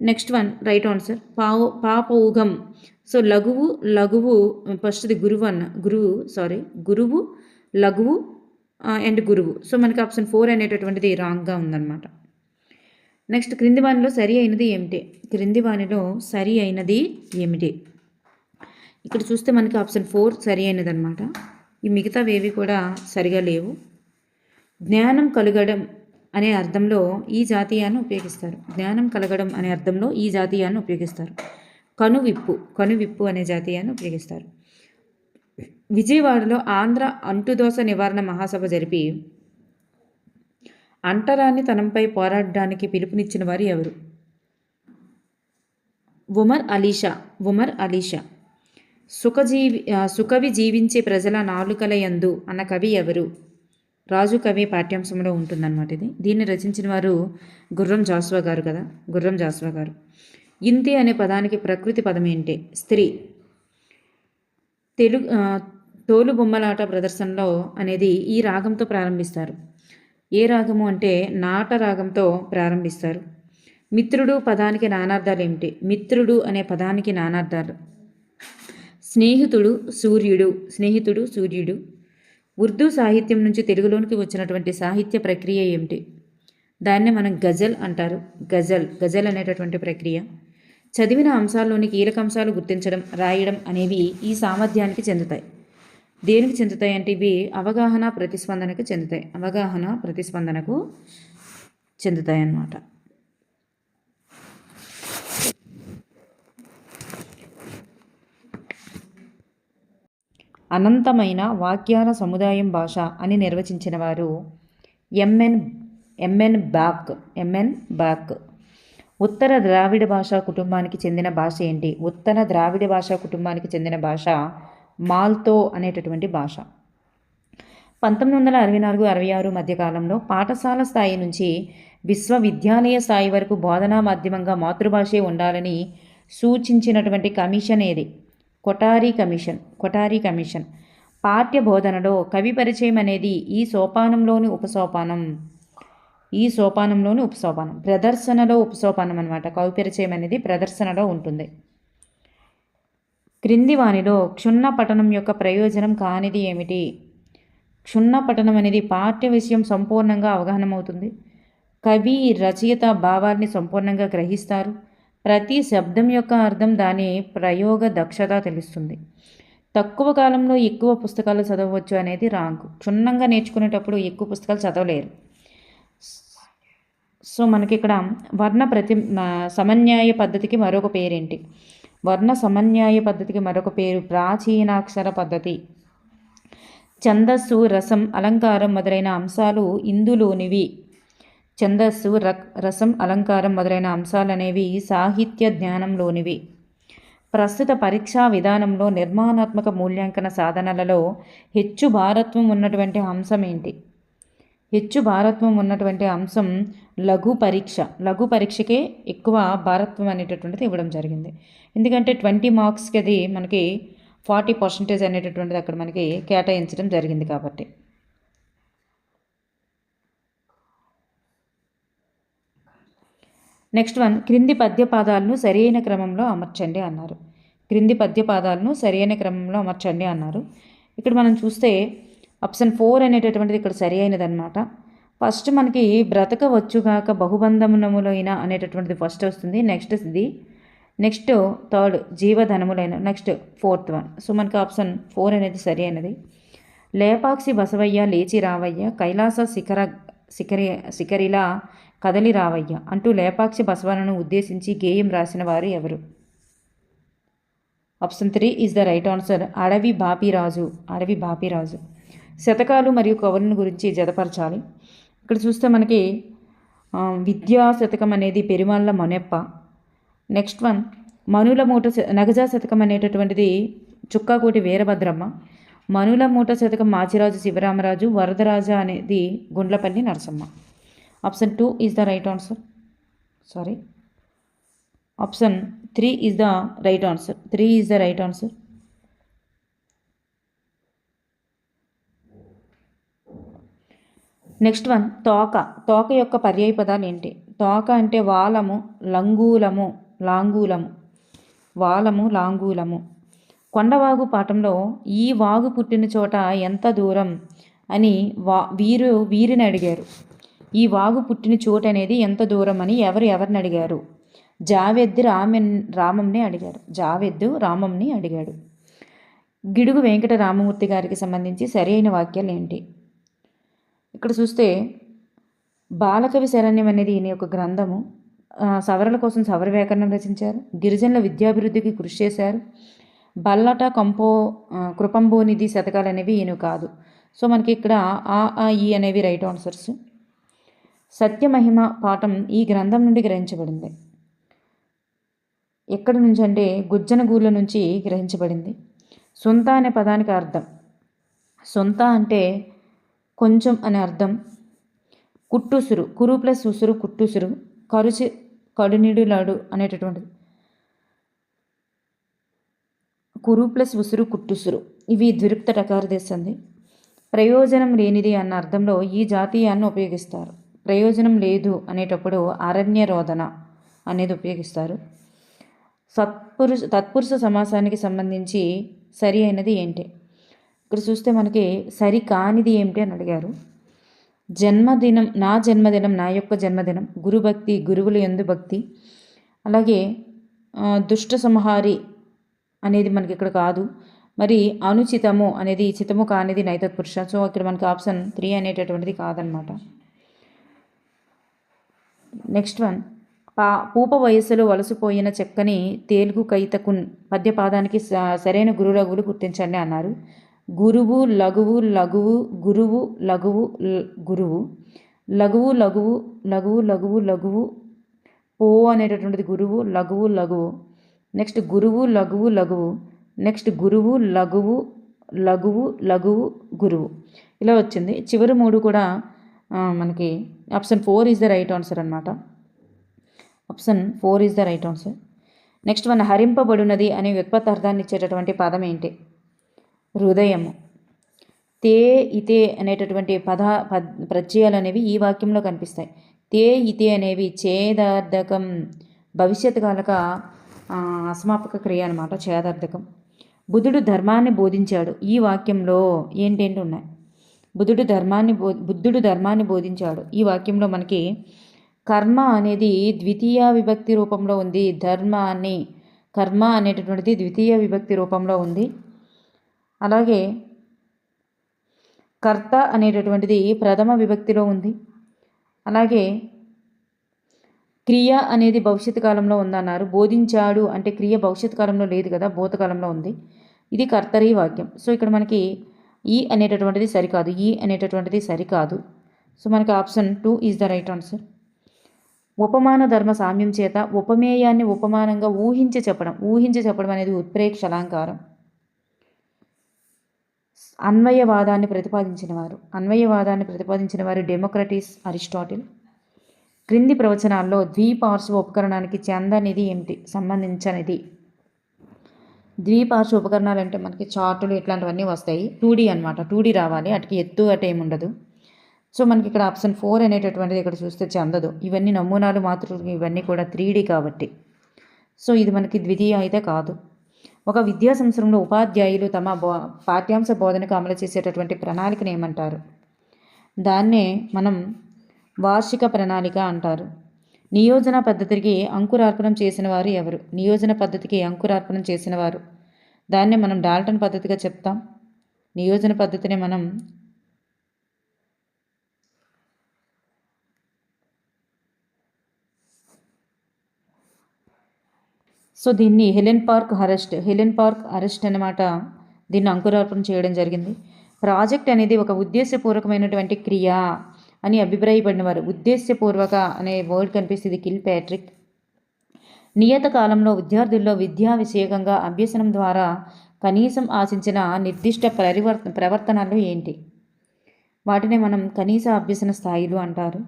Next one right answer. పాపౌఘం. సో లఘువు ఫస్ట్ది గురువు లఘువు అండ్ గురువు. సో మనకి ఆప్షన్ 4 అనేటటువంటిది రాంగ్గా ఉందన్నమాట. నెక్స్ట్ క్రింది వాణిలో సరి అయినది ఏమిటి? క్రింది వాణిలో సరి అయినది ఏమిటి? ఇక్కడ చూస్తే మనకి ఆప్షన్ 4 సరి అయినది అనమాట. ఈ మిగతావేవి కూడా సరిగా లేవు. జ్ఞానం కలగడం అనే అర్థంలో ఈ జాతీయాన్ని ఉపయోగిస్తారు. జ్ఞానం కలగడం అనే అర్థంలో ఈ జాతీయాన్ని ఉపయోగిస్తారు. కనువిప్పు అనే జాతీయాన్ని ఉపయోగిస్తారు. విజయవాడలో ఆంధ్ర అంటుదోస నివారణ మహాసభ జరిపి అంటరాని తనంపై పోరాడడానికి పిలుపునిచ్చిన వారు ఎవరు? ఉమర్ అలీషా. సుకవి జీవించే ప్రజల నాలుకల యందు అన్న కవి ఎవరు? రాజు కవి పాఠ్యాంశంలో ఉంటుందన్నమాట ఇది. దీన్ని రచించిన వారు గుర్రం జాస్వా గారు కదా, గుర్రం జాస్వా గారు. ఇంతి అనే పదానికి ప్రకృతి పదం ఏంటి? స్త్రీ. తోలు బొమ్మలాట ప్రదర్శనలో అనేది ఈ రాగంతో ప్రారంభిస్తారు. ఏ రాగము అంటే నాట రాగంతో ప్రారంభిస్తారు. మిత్రుడు పదానికి నానార్థాలు ఏమిటి? మిత్రుడు అనే పదానికి నానార్థాలు స్నేహితుడు, సూర్యుడు. ఉర్దూ సాహిత్యం నుంచి తెలుగులోనికి వచ్చినటువంటి సాహిత్య ప్రక్రియ ఏమిటి? దాన్నే మనం గజల్ అంటారు. గజల్ అనేటటువంటి ప్రక్రియ. చదివిన అంశాల్లోని కీలక అంశాలు గుర్తించడం, రాయడం అనేవి ఈ సామర్థ్యానికి చెందుతాయి. దేనికి చెందుతాయి అంటే ఇవి అవగాహన ప్రతిస్పందనకు చెందుతాయి అన్నమాట. అనంతమైన వాక్యాల సముదాయం భాష అని నిర్వచించిన వారు ఎంఎన్ బాక్. ఉత్తర ద్రావిడ భాషా కుటుంబానికి చెందిన భాష ఏంటి? ఉత్తర ద్రావిడ భాషా కుటుంబానికి చెందిన భాష మాల్తో అనేటటువంటి భాష. 1964-66 మధ్యకాలంలో పాఠశాల స్థాయి నుంచి విశ్వవిద్యాలయ స్థాయి వరకు బోధనా మాధ్యమంగా మాతృభాషే ఉండాలని సూచించినటువంటి కమిషన్ ఏది? కొఠారీ కమిషన్. పాఠ్య బోధనలో కవి పరిచయం అనేది ఈ సోపానంలోని ఉపసోపానం. ప్రదర్శనలో ఉపసోపానం అనమాట. కవి పరిచయం అనేది ప్రదర్శనలో ఉంటుంది. క్రింది వానిలో క్షుణ్ణ పఠనం యొక్క ప్రయోజనం కానిది ఏమిటి? క్షుణ్ణ పఠనం అనేది పాఠ్య విషయం సంపూర్ణంగా అవగాహనమవుతుంది. కవి రచయిత భావాల్ని సంపూర్ణంగా గ్రహిస్తారు. ప్రతి శబ్దం యొక్క అర్థం దాని ప్రయోగ దక్షత తెలుస్తుంది. తక్కువ కాలంలో ఎక్కువ పుస్తకాలు చదవచ్చు అనేది రాంగ్. క్షుణ్ణంగా నేర్చుకునేటప్పుడు ఎక్కువ పుస్తకాలు చదవలేరు. సో మనకి ఇక్కడ సమన్యాయ పద్ధతికి మరొక పేరేంటి? వర్ణ సమన్యాయ పద్ధతికి మరొక పేరు ప్రాచీనాక్షర పద్ధతి. ఛందస్సు, రసం, అలంకారం మొదలైన అంశాలు ఇందులోనివి. ఛందస్సు, రసం, అలంకారం మొదలైన అంశాలనేవి సాహిత్య జ్ఞానంలోనివి. ప్రస్తుత పరీక్షా విధానంలో నిర్మాణాత్మక మూల్యాంకన సాధనలలో హెచ్చు భారత్వం ఉన్నటువంటి అంశం ఏంటి? హెచ్చు భారత్వం ఉన్నటువంటి అంశం లఘు పరీక్షకే ఎక్కువ భారత్వం అనేటటువంటిది ఇవ్వడం జరిగింది. ఎందుకంటే 20 మార్క్స్కి అది మనకి 40% అనేటటువంటిది అక్కడ మనకి కేటాయించడం జరిగింది కాబట్టి. నెక్స్ట్ వన్, క్రింది పద్యపాదాలను సరైన క్రమంలో అమర్చండి అన్నారు. ఇక్కడ మనం చూస్తే ఆప్షన్ 4 అనేటటువంటిది ఇక్కడ సరి అయినదనమాట. ఫస్ట్ మనకి బ్రతకవచ్చుగాక బహుబంధములైన అనేటటువంటిది ఫస్ట్ వస్తుంది. నెక్స్ట్ థర్డ్ జీవధనములైన, నెక్స్ట్ 4th వన్. సో మనకి ఆప్షన్ 4 అనేది సరి అయినది. లేపాక్షి బసవయ్య లేచి రావయ్య, కైలాస శిఖరిలా కదలి రావయ్య అంటూ లేపాక్షి బసవన్నను ఉద్దేశించి గేయం రాసిన వారు ఎవరు? Option 3 is the right answer. అడవి బాపిరాజు. శతకాలు మరియు కవులను గురించి జతపరచాలి. ఇక్కడ చూస్తే మనకి విద్యా శతకం అనేది పెరుమాళ్ళ మొనెప్ప. నెక్స్ట్ వన్ మనుల మూట నగజా శతకం అనేటటువంటిది చుక్కాకోటి వీరభద్రమ్మ. మనుల మూట శతకం మాచిరాజు శివరామరాజు. వరదరాజ అనేది Gundlapalli Narasamma. Option 2 is the right answer. Option 3 is the right answer. Next one తోక యొక్క పర్యాయ పదాలు ఏంటి? తోక అంటే వాలము, లాంగూలము. కొండవాగు పాఠంలో ఈ వాగు పుట్టిన చోట ఎంత దూరం అని వీరిని అడిగారు. ఈ వాగు పుట్టిన చోటు అనేది ఎంత దూరం అని ఎవరిని అడిగారు? జావెద్దు రామంని అడిగాడు. గిడుగు వెంకట రామమూర్తి గారికి సంబంధించి సరైన వాక్యాలు ఏంటి? ఇక్కడ చూస్తే బాలకవి శరణ్యం అనేది ఈయన యొక్క గ్రంథము. సవరల కోసం సవర వ్యాకరణం రచించారు. గిరిజనుల విద్యాభివృద్ధికి కృషి చేశారు. బల్లట కృపంబోనిధి శతకాలు అనేవి ఈయన కాదు. సో మనకి ఇక్కడ ఈ అనేవి రైట్ ఆన్సర్స్. సత్యమహిమ పాఠం ఈ గ్రంథం నుండి గ్రహించబడింది. ఎక్కడి నుంచి అంటే గుజ్జనగూళ్ళ నుంచి గ్రహించబడింది. సొంత అనే పదానికి అర్థం, సొంత అంటే కొంచెం అనే అర్థం. కుట్టుసురు, కురు ప్లస్ ఉసురు కుట్టుసురు. కరుచి కడునిడులాడు అనేటటువంటిది. కురు ప్లస్ ఉసురు కుట్టుసురు ఇవి ద్విరుక్త టకారదేశంది. ప్రయోజనం లేనిది అన్న అర్థంలో ఈ జాతీయాన్ని ఉపయోగిస్తారు. ప్రయోజనం లేదు అనేటప్పుడు అరణ్యరోధన అనేది ఉపయోగిస్తారు. తత్పురుష సమాసానికి సంబంధించి సరి అయినది ఏంటి? ఇక్కడ చూస్తే మనకి సరి కానిది ఏమిటి అని అడిగారు. జన్మదినం, నా యొక్క జన్మదినం. గురుభక్తి, గురువులు యందు భక్తి. అలాగే దుష్ట సంహారి అనేది మనకి ఇక్కడ కాదు. మరి అనుచితము అనేది చితము కానిది నైతత్పురుష. సో ఇక్కడ మనకి ఆప్షన్ 3 అనేటటువంటిది కాదనమాట. నెక్స్ట్ వన్ పూప వయస్సులో వలసిపోయిన చెక్కని తేలుగు కైతకున్ పద్యపాదానికి సరైన గురులగులు గుర్తించండి అన్నారు. గురువు లఘువు లఘువు గురువు లఘువు గురువు లఘువు లఘువు లఘువు లఘువు లఘువు పో అనేటటువంటిది గురువు లఘువు. నెక్స్ట్ గురువు లఘువు లఘువు. నెక్స్ట్ గురువు లఘువు లఘువు గురువు ఇలా వచ్చింది. చివరి 3 కూడా మనకి option 4 is the right answer అనమాట. Option 4 is the right answer. Next one హరింపబడినది అనే వ్యుత్పత్తార్థాన్ని ఇచ్చేటటువంటి పదం ఏంటి? హృదయము. తే ఇతే అనేటటువంటి ప్రత్యయాలు అనేవి ఈ వాక్యంలో కనిపిస్తాయి. తే ఇతే అనేవి ఛేదార్థకం, భవిష్యత్ కాలక అసమాపక క్రియ అనమాట, ఛేదార్థకం. బుద్ధుడు ధర్మాన్ని బోధించాడు ఈ వాక్యంలో ఏంటేంటి ఉన్నాయి? బుద్ధుడు ధర్మాన్ని బోధించాడు ఈ వాక్యంలో మనకి కర్మ అనేది ద్వితీయ విభక్తి రూపంలో ఉంది. కర్మ అనేటటువంటిది ద్వితీయ విభక్తి రూపంలో ఉంది. అలాగే కర్త అనేటటువంటిది ప్రథమ విభక్తిలో ఉంది. అలాగే క్రియ అనేది భవిష్యత్ కాలంలో ఉందన్నారు. బోధించాడు అంటే క్రియ భవిష్యత్ కాలంలో లేదు కదా, భూతకాలంలో ఉంది. ఇది కర్తరీ వాక్యం. సో ఇక్కడ మనకి ఈ అనేటటువంటిది సరికాదు. సో మనకి option 2 is the right answer. ఉపమాన ధర్మ సామ్యం చేత ఉపమేయాన్ని ఉపమానంగా ఊహించి చెప్పడం అనేది ఉత్ప్రేక్ష అలంకారం. అన్వయవాదాన్ని ప్రతిపాదించిన వారు డెమోక్రటిస్, అరిస్టాటిల్. క్రింది ప్రవచనాల్లో ద్విపార్శ్వ ఉపకరణానికి చెందనిది ఏమిటి? సంబంధించనిది. ద్విపార్శ్వ ఉపకరణాలు అంటే మనకి చార్టులు ఇట్లాంటివన్నీ వస్తాయి. 2D అనమాట. 2D రావాలి, అటుకి ఎత్తు అటు ఏముండదు. సో మనకి ఇక్కడ ఆప్షన్ 4 అనేటటువంటిది ఇక్కడ చూస్తే చెందదు. ఇవన్నీ నమూనాలు మాత్రం, ఇవన్నీ కూడా 3D కాబట్టి. సో ఇది మనకి ద్వితీయ అయితే కాదు. ఒక విద్యా సంవత్సరంలో ఉపాధ్యాయులు తమ పాఠ్యాంశ బోధనకు అమలు చేసేటటువంటి ప్రణాళికను ఏమంటారు? దాన్నే మనం వార్షిక ప్రణాళిక అంటారు. నియోజన పద్ధతికి అంకురార్పణం చేసిన వారు ఎవరు? దాన్నే మనం డాల్టన్ పద్ధతిగా చెప్తాం. నియోజన పద్ధతిని మనం సో దీన్ని హెలెన్ పార్క్ అరెస్ట్ అన్నమాట. దీన్ని అంకురార్పణ చేయడం జరిగింది. ప్రాజెక్ట్ అనేది ఒక ఉద్దేశపూర్వకమైనటువంటి క్రియ అని అభిప్రాయపడినవారు. ఉద్దేశపూర్వక అనే వర్డ్ కనిపిస్తుంది కిల్ ప్యాట్రిక్. నియత కాలంలో విద్యార్థుల్లో విద్యా విషయకంగా అభ్యసనం ద్వారా కనీసం ఆశించిన నిర్దిష్ట ప్రవర్తనలు ఏంటి? వాటినే మనం కనీస అభ్యసన స్థాయిలు అంటారు.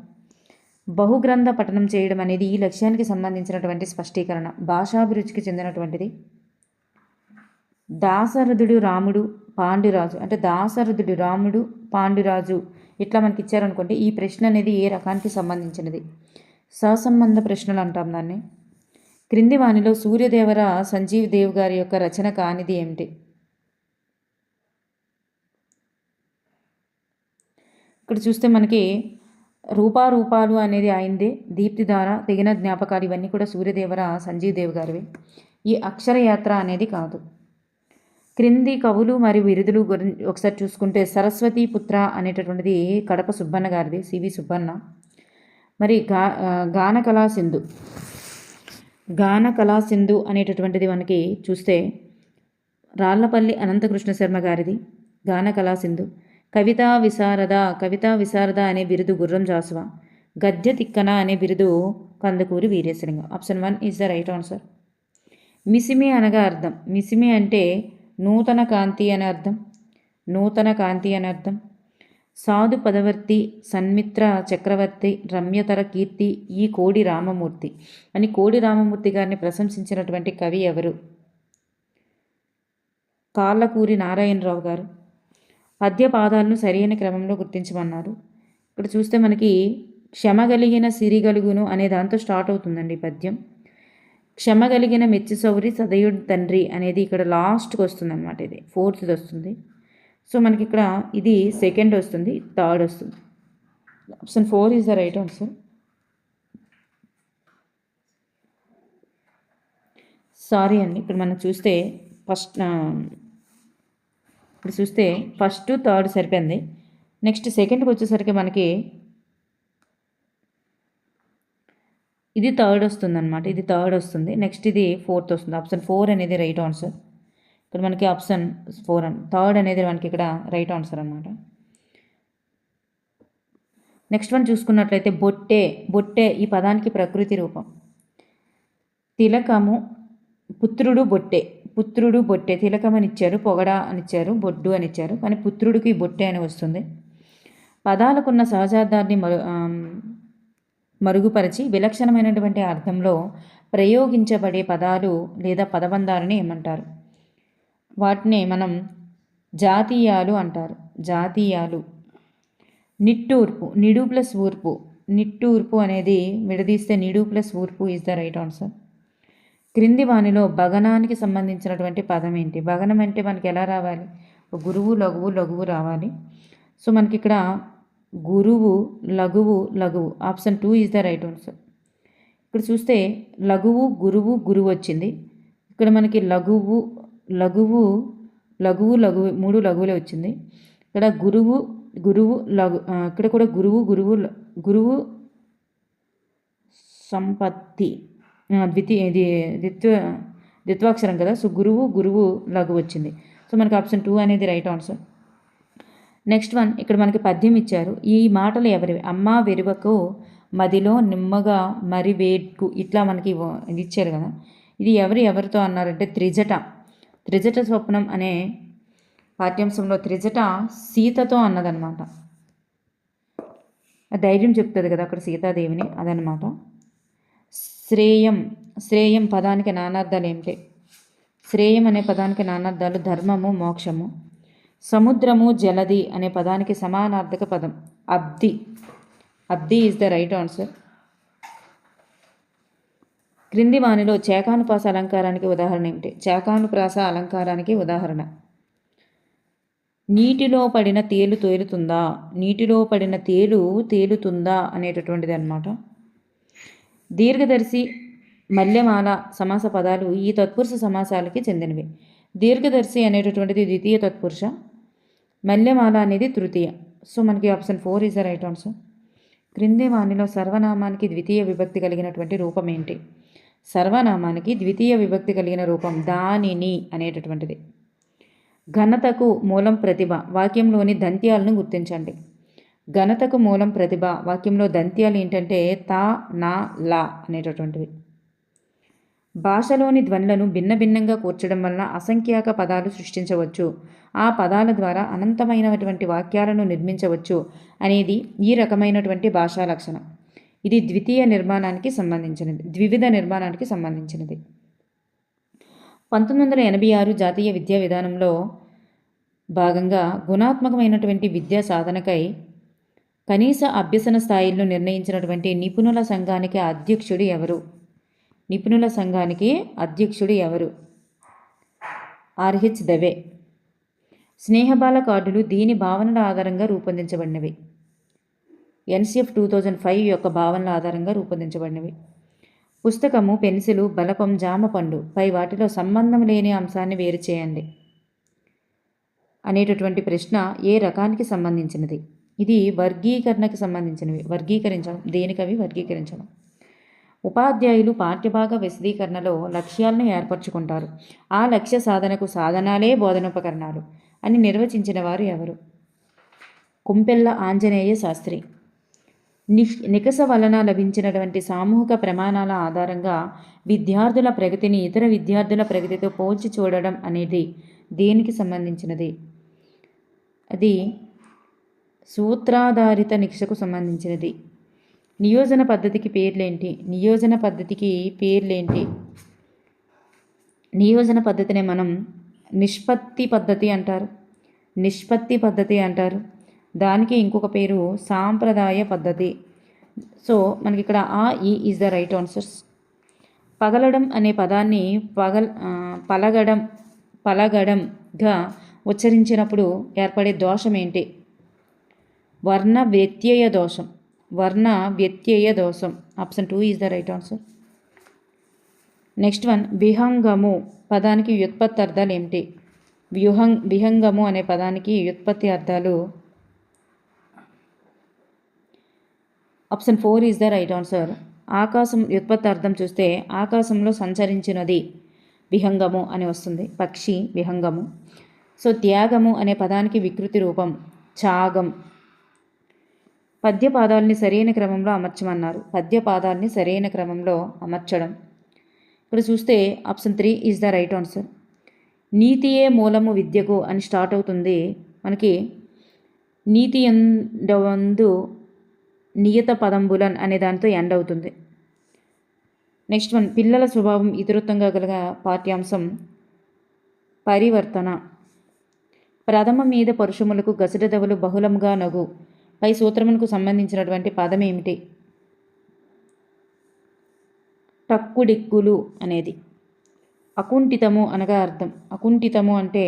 బహుగ్రంథ పఠనం చేయడం అనేది ఈ లక్ష్యానికి సంబంధించినటువంటి స్పష్టీకరణ. భాషాభిరుచికి చెందినటువంటిది. దాశరథుడు రాముడు పాండురాజు అంటే దాశరథుడు రాముడు పాండురాజు ఇట్లా మనకి ఇచ్చారనుకోండి. ఈ ప్రశ్న అనేది ఏ రకానికి సంబంధించినది? సహసంబంధ ప్రశ్నలు అంటాం దాన్ని. క్రింది వానిలో సూర్యదేవర సంజీవ్ దేవ్ గారి యొక్క రచన కానిది ఏమిటి? ఇక్కడ చూస్తే మనకి రూపాలు అనేది అయింది. దీప్తిధార, తెగిన జ్ఞాపకాలు ఇవన్నీ కూడా సూర్యదేవర సంజీవ్ దేవ్ గారివి. ఈ అక్షరయాత్ర అనేది కాదు. క్రింది కవులు మరియు విరుదులు గురించి ఒకసారి చూసుకుంటే సరస్వతి పుత్ర అనేటటువంటిది కడప సుబ్బన్న గారిది, సివి సుబ్బన్న. మరి గాన కళా సింధు అనేటటువంటిది మనకి చూస్తే రాళ్లపల్లి అనంతకృష్ణ శర్మ గారిది గాన కళా సింధు. కవితా విశారద అనే బిరుదు గుర్రం జాసువా. గద్య తిక్కన అనే బిరుదు Kandukuri Veeresalingam. Option 1 is the right answer. మిసిమి అనగా అర్థం. మిసిమి అంటే నూతన కాంతి అనే అర్థం. సాధు పదవర్తి, సన్మిత్ర చక్రవర్తి, రమ్యతర కీర్తి ఈ కోడి రామమూర్తి అని కోడి రామమూర్తి గారిని ప్రశంసించినటువంటి కవి ఎవరు? కాళ్ళకూరి నారాయణరావు గారు. పద్యపాదాలను సరైన క్రమంలో గుర్తించమన్నారు. ఇక్కడ చూస్తే మనకి క్షమగలిగిన సిరిగలుగును అనే దాంతో స్టార్ట్ అవుతుందండి పద్యం. క్షమగలిగిన మెచ్చిసౌరి సదయుడు తండ్రి అనేది ఇక్కడ లాస్ట్కి వస్తుంది అనమాట. ఇది 4th వస్తుంది. సో మనకి ఇక్కడ ఇది 2nd వస్తుంది, 3rd వస్తుంది. Option 4 is the right answer. Sorry అండి, ఇక్కడ మనం చూస్తే ఇప్పుడు చూస్తే 1st 3rd సరిపోయింది. నెక్స్ట్ 2ndకి వచ్చేసరికి మనకి ఇది 3rd వస్తుంది అనమాట. ఇది 3rd వస్తుంది. నెక్స్ట్ ఇది 4th వస్తుంది. ఆప్షన్ 4 అనేది రైట్ ఆన్సర్. ఇక్కడ మనకి ఆప్షన్ 4 3rd అనేది మనకి ఇక్కడ రైట్ ఆన్సర్ అనమాట. నెక్స్ట్ వన్ చూసుకున్నట్లయితే బొట్టె ఈ పదానికి ప్రకృతి రూపం. తిలకము పుత్రుడు బొట్టె తిలకం అని ఇచ్చారు, పొగడ అని ఇచ్చారు, బొడ్డు అని ఇచ్చారు. కానీ పుత్రుడికి బొట్టె అని వస్తుంది. పదాలకున్న సహజార్థాన్ని మరుగుపరిచి విలక్షణమైనటువంటి అర్థంలో ప్రయోగించబడే పదాలు లేదా పదబంధాలని ఏమంటారు? వాటిని మనం జాతీయాలు అంటారు. నిట్టూర్పు, నిడు ప్లస్ ఊర్పు. నిట్టూర్పు అనేది విడదీస్తే నిడు ప్లస్ ఊర్పు ఈజ్ ద రైట్ ఆన్సర్. క్రింది వానిలో భగనానికి సంబంధించినటువంటి పదం ఏంటి? భగనం అంటే మనకి ఎలా రావాలి? గురువు లఘువు రావాలి. సో మనకి ఇక్కడ గురువు లఘువు. Option 2 is the right answer. ఇక్కడ చూస్తే లఘువు గురువు వచ్చింది. ఇక్కడ మనకి లఘువు 3 లఘువులే వచ్చింది. ఇక్కడ గురువు ఇక్కడ కూడా గురువు సంపత్తి ద్విత్వాక్షరం కదా. సో గురువు లఘు వచ్చింది. సో మనకి ఆప్షన్ 2 అనేది రైట్ ఆన్సర్. నెక్స్ట్ వన్ ఇక్కడ మనకి పద్యం ఇచ్చారు. ఈ మాటలు ఎవరివి? అమ్మ వెరువకు మదిలో నిమ్మగా మరి వేడ్కు ఇట్లా మనకి ఇది ఇచ్చారు కదా. ఇది ఎవరితో అన్నారంటే త్రిజట స్వప్నం అనే పాఠ్యాంశంలో త్రిజట సీతతో అన్నదనమాట. ధైర్యం చెప్తుంది కదా అక్కడ సీతాదేవిని, అదనమాట. శ్రేయం పదానికి నానార్థాలు ఏమిటి? శ్రేయం అనే పదానికి నానార్థాలు ధర్మము, మోక్షము. సముద్రము, జలది అనే పదానికి సమానార్థక పదం అబ్ది ఈజ్ ద రైట్ ఆన్సర్. క్రింది వానిలో చేకానుప్రాస అలంకారానికి ఉదాహరణ ఏమిటి? చేకానుప్రాస అలంకారానికి ఉదాహరణ నీటిలో పడిన తేలు తేలుతుందా అనేటటువంటిది అనమాట. దీర్ఘదర్శి, మల్యమాల సమాస పదాలు ఈ తత్పురుష సమాసాలకి చెందినవి. దీర్ఘదర్శి అనేటటువంటిది ద్వితీయ తత్పురుష, మల్యమాల అనేది తృతీయ. సో మనకి option 4 is the right answer. క్రింది వానిలో సర్వనామానికి ద్వితీయ విభక్తి కలిగినటువంటి రూపం ఏంటి? సర్వనామానికి ద్వితీయ విభక్తి కలిగిన రూపం దానిని అనేటటువంటిది. ఘనతకు మూలం ప్రతిభ. వాక్యంలోని దంత్యాలను గుర్తించండి. ఘనతకు మూలం ప్రతిభ. వాక్యంలో దంత్యాలు ఏంటంటే తా, నా, లా అనేటటువంటివి. భాషలోని ధ్వనులను భిన్న భిన్నంగా కూర్చడం వలన అసంఖ్యాక పదాలు సృష్టించవచ్చు. ఆ పదాల ద్వారా అనంతమైనటువంటి వాక్యాలను నిర్మించవచ్చు అనేది ఈ రకమైనటువంటి భాషా లక్షణం. ఇది ద్వితీయ నిర్మాణానికి సంబంధించినది, ద్వివిధ నిర్మాణానికి సంబంధించినది. 1986 జాతీయ విద్యా విధానంలో భాగంగా గుణాత్మకమైనటువంటి విద్యా సాధనకై కనీస అభ్యసన స్థాయిలను నిర్ణయించినటువంటి నిపుణుల సంఘానికి అధ్యక్షుడు ఎవరు? నిపుణుల సంఘానికి అధ్యక్షుడు ఎవరు? ఆర్హెచ్ దవే. స్నేహబాల కార్డులు దీని భావనల ఆధారంగా రూపొందించబడినవి. ఎన్సిఎఫ్ 2005 యొక్క భావనల ఆధారంగా రూపొందించబడినవి. పుస్తకము, పెన్సిలు, బలపం, జామ పండు పై వాటిలో సంబంధం లేని అంశాన్ని వేరు చేయండి అనేటటువంటి ప్రశ్న ఏ రకానికి సంబంధించినది? ఇది వర్గీకరణకు సంబంధించినవి. వర్గీకరించడం, దేనికవి వర్గీకరించడం. ఉపాధ్యాయులు పాఠ్యభాగ విశదీకరణలో లక్ష్యాలను ఏర్పరచుకుంటారు. ఆ లక్ష్య సాధనకు సాధనాలే బోధనోపకరణాలు అని నిర్వచించిన వారు ఎవరు? కుంపెల్ల ఆంజనేయ శాస్త్రి. నికస వలన లభించినటువంటి సామూహిక ప్రమాణాల ఆధారంగా విద్యార్థుల ప్రగతిని ఇతర విద్యార్థుల ప్రగతితో పోల్చి చూడడం అనేది దేనికి సంబంధించినది? అది సూత్రాధారిత నికషకు సంబంధించినది. నియోజన పద్ధతికి పేర్లేంటి? నియోజన పద్ధతికి పేర్లేంటి? నియోజన పద్ధతిని మనం నిష్పత్తి పద్ధతి అంటారు. నిష్పత్తి పద్ధతి అంటారు. దానికి ఇంకొక పేరు సాంప్రదాయ పద్ధతి. సో మనకి ఇక్కడ ఆ ఈ ఈజ్ ద రైట్ ఆన్సర్స్. పగలడం అనే పదాన్ని పలగడంగా ఉచ్చరించినప్పుడు ఏర్పడే దోషం ఏంటి? వర్ణ వ్యత్యయ దోషం. వర్ణ వ్యత్యయ దోషం. Option 2 is the right answer. Next one, విహంగము పదానికి వ్యుత్పత్తి అర్థాలు ఏమిటి? విహంగము అనే పదానికి వ్యుత్పత్తి అర్థాలు option 4 is the right answer. ఆకాశం వ్యుత్పత్తి అర్థం చూస్తే ఆకాశంలో సంచరించినది విహంగము అని వస్తుంది. పక్షి విహంగము. సో త్యాగము అనే పదానికి వికృతి రూపం త్యాగం. పద్యపాదాలని సరైన క్రమంలో అమర్చమన్నారు. పద్యపాదాలని సరైన క్రమంలో అమర్చడం. ఇక్కడ చూస్తే option 3 is the right answer. నీతియే మూలము విద్యకు అని స్టార్ట్ అవుతుంది. మనకి నీతి ఎందు నియత పదంబులన్ అనే దానితో ఎండ్ అవుతుంది. నెక్స్ట్ వన్, పిల్లల స్వభావం ఇతరత్వంగా గల పాఠ్యాంశం పరివర్తన. ప్రథమ మీద పరుషములకు గసడదవులు బహుళముగా నగు పై సూత్రమునకు సంబంధించినటువంటి పదం ఏమిటి? టక్కుడిక్కులు అనేది. అకుంఠితము అనగా అర్థం. అకుంఠితము అంటే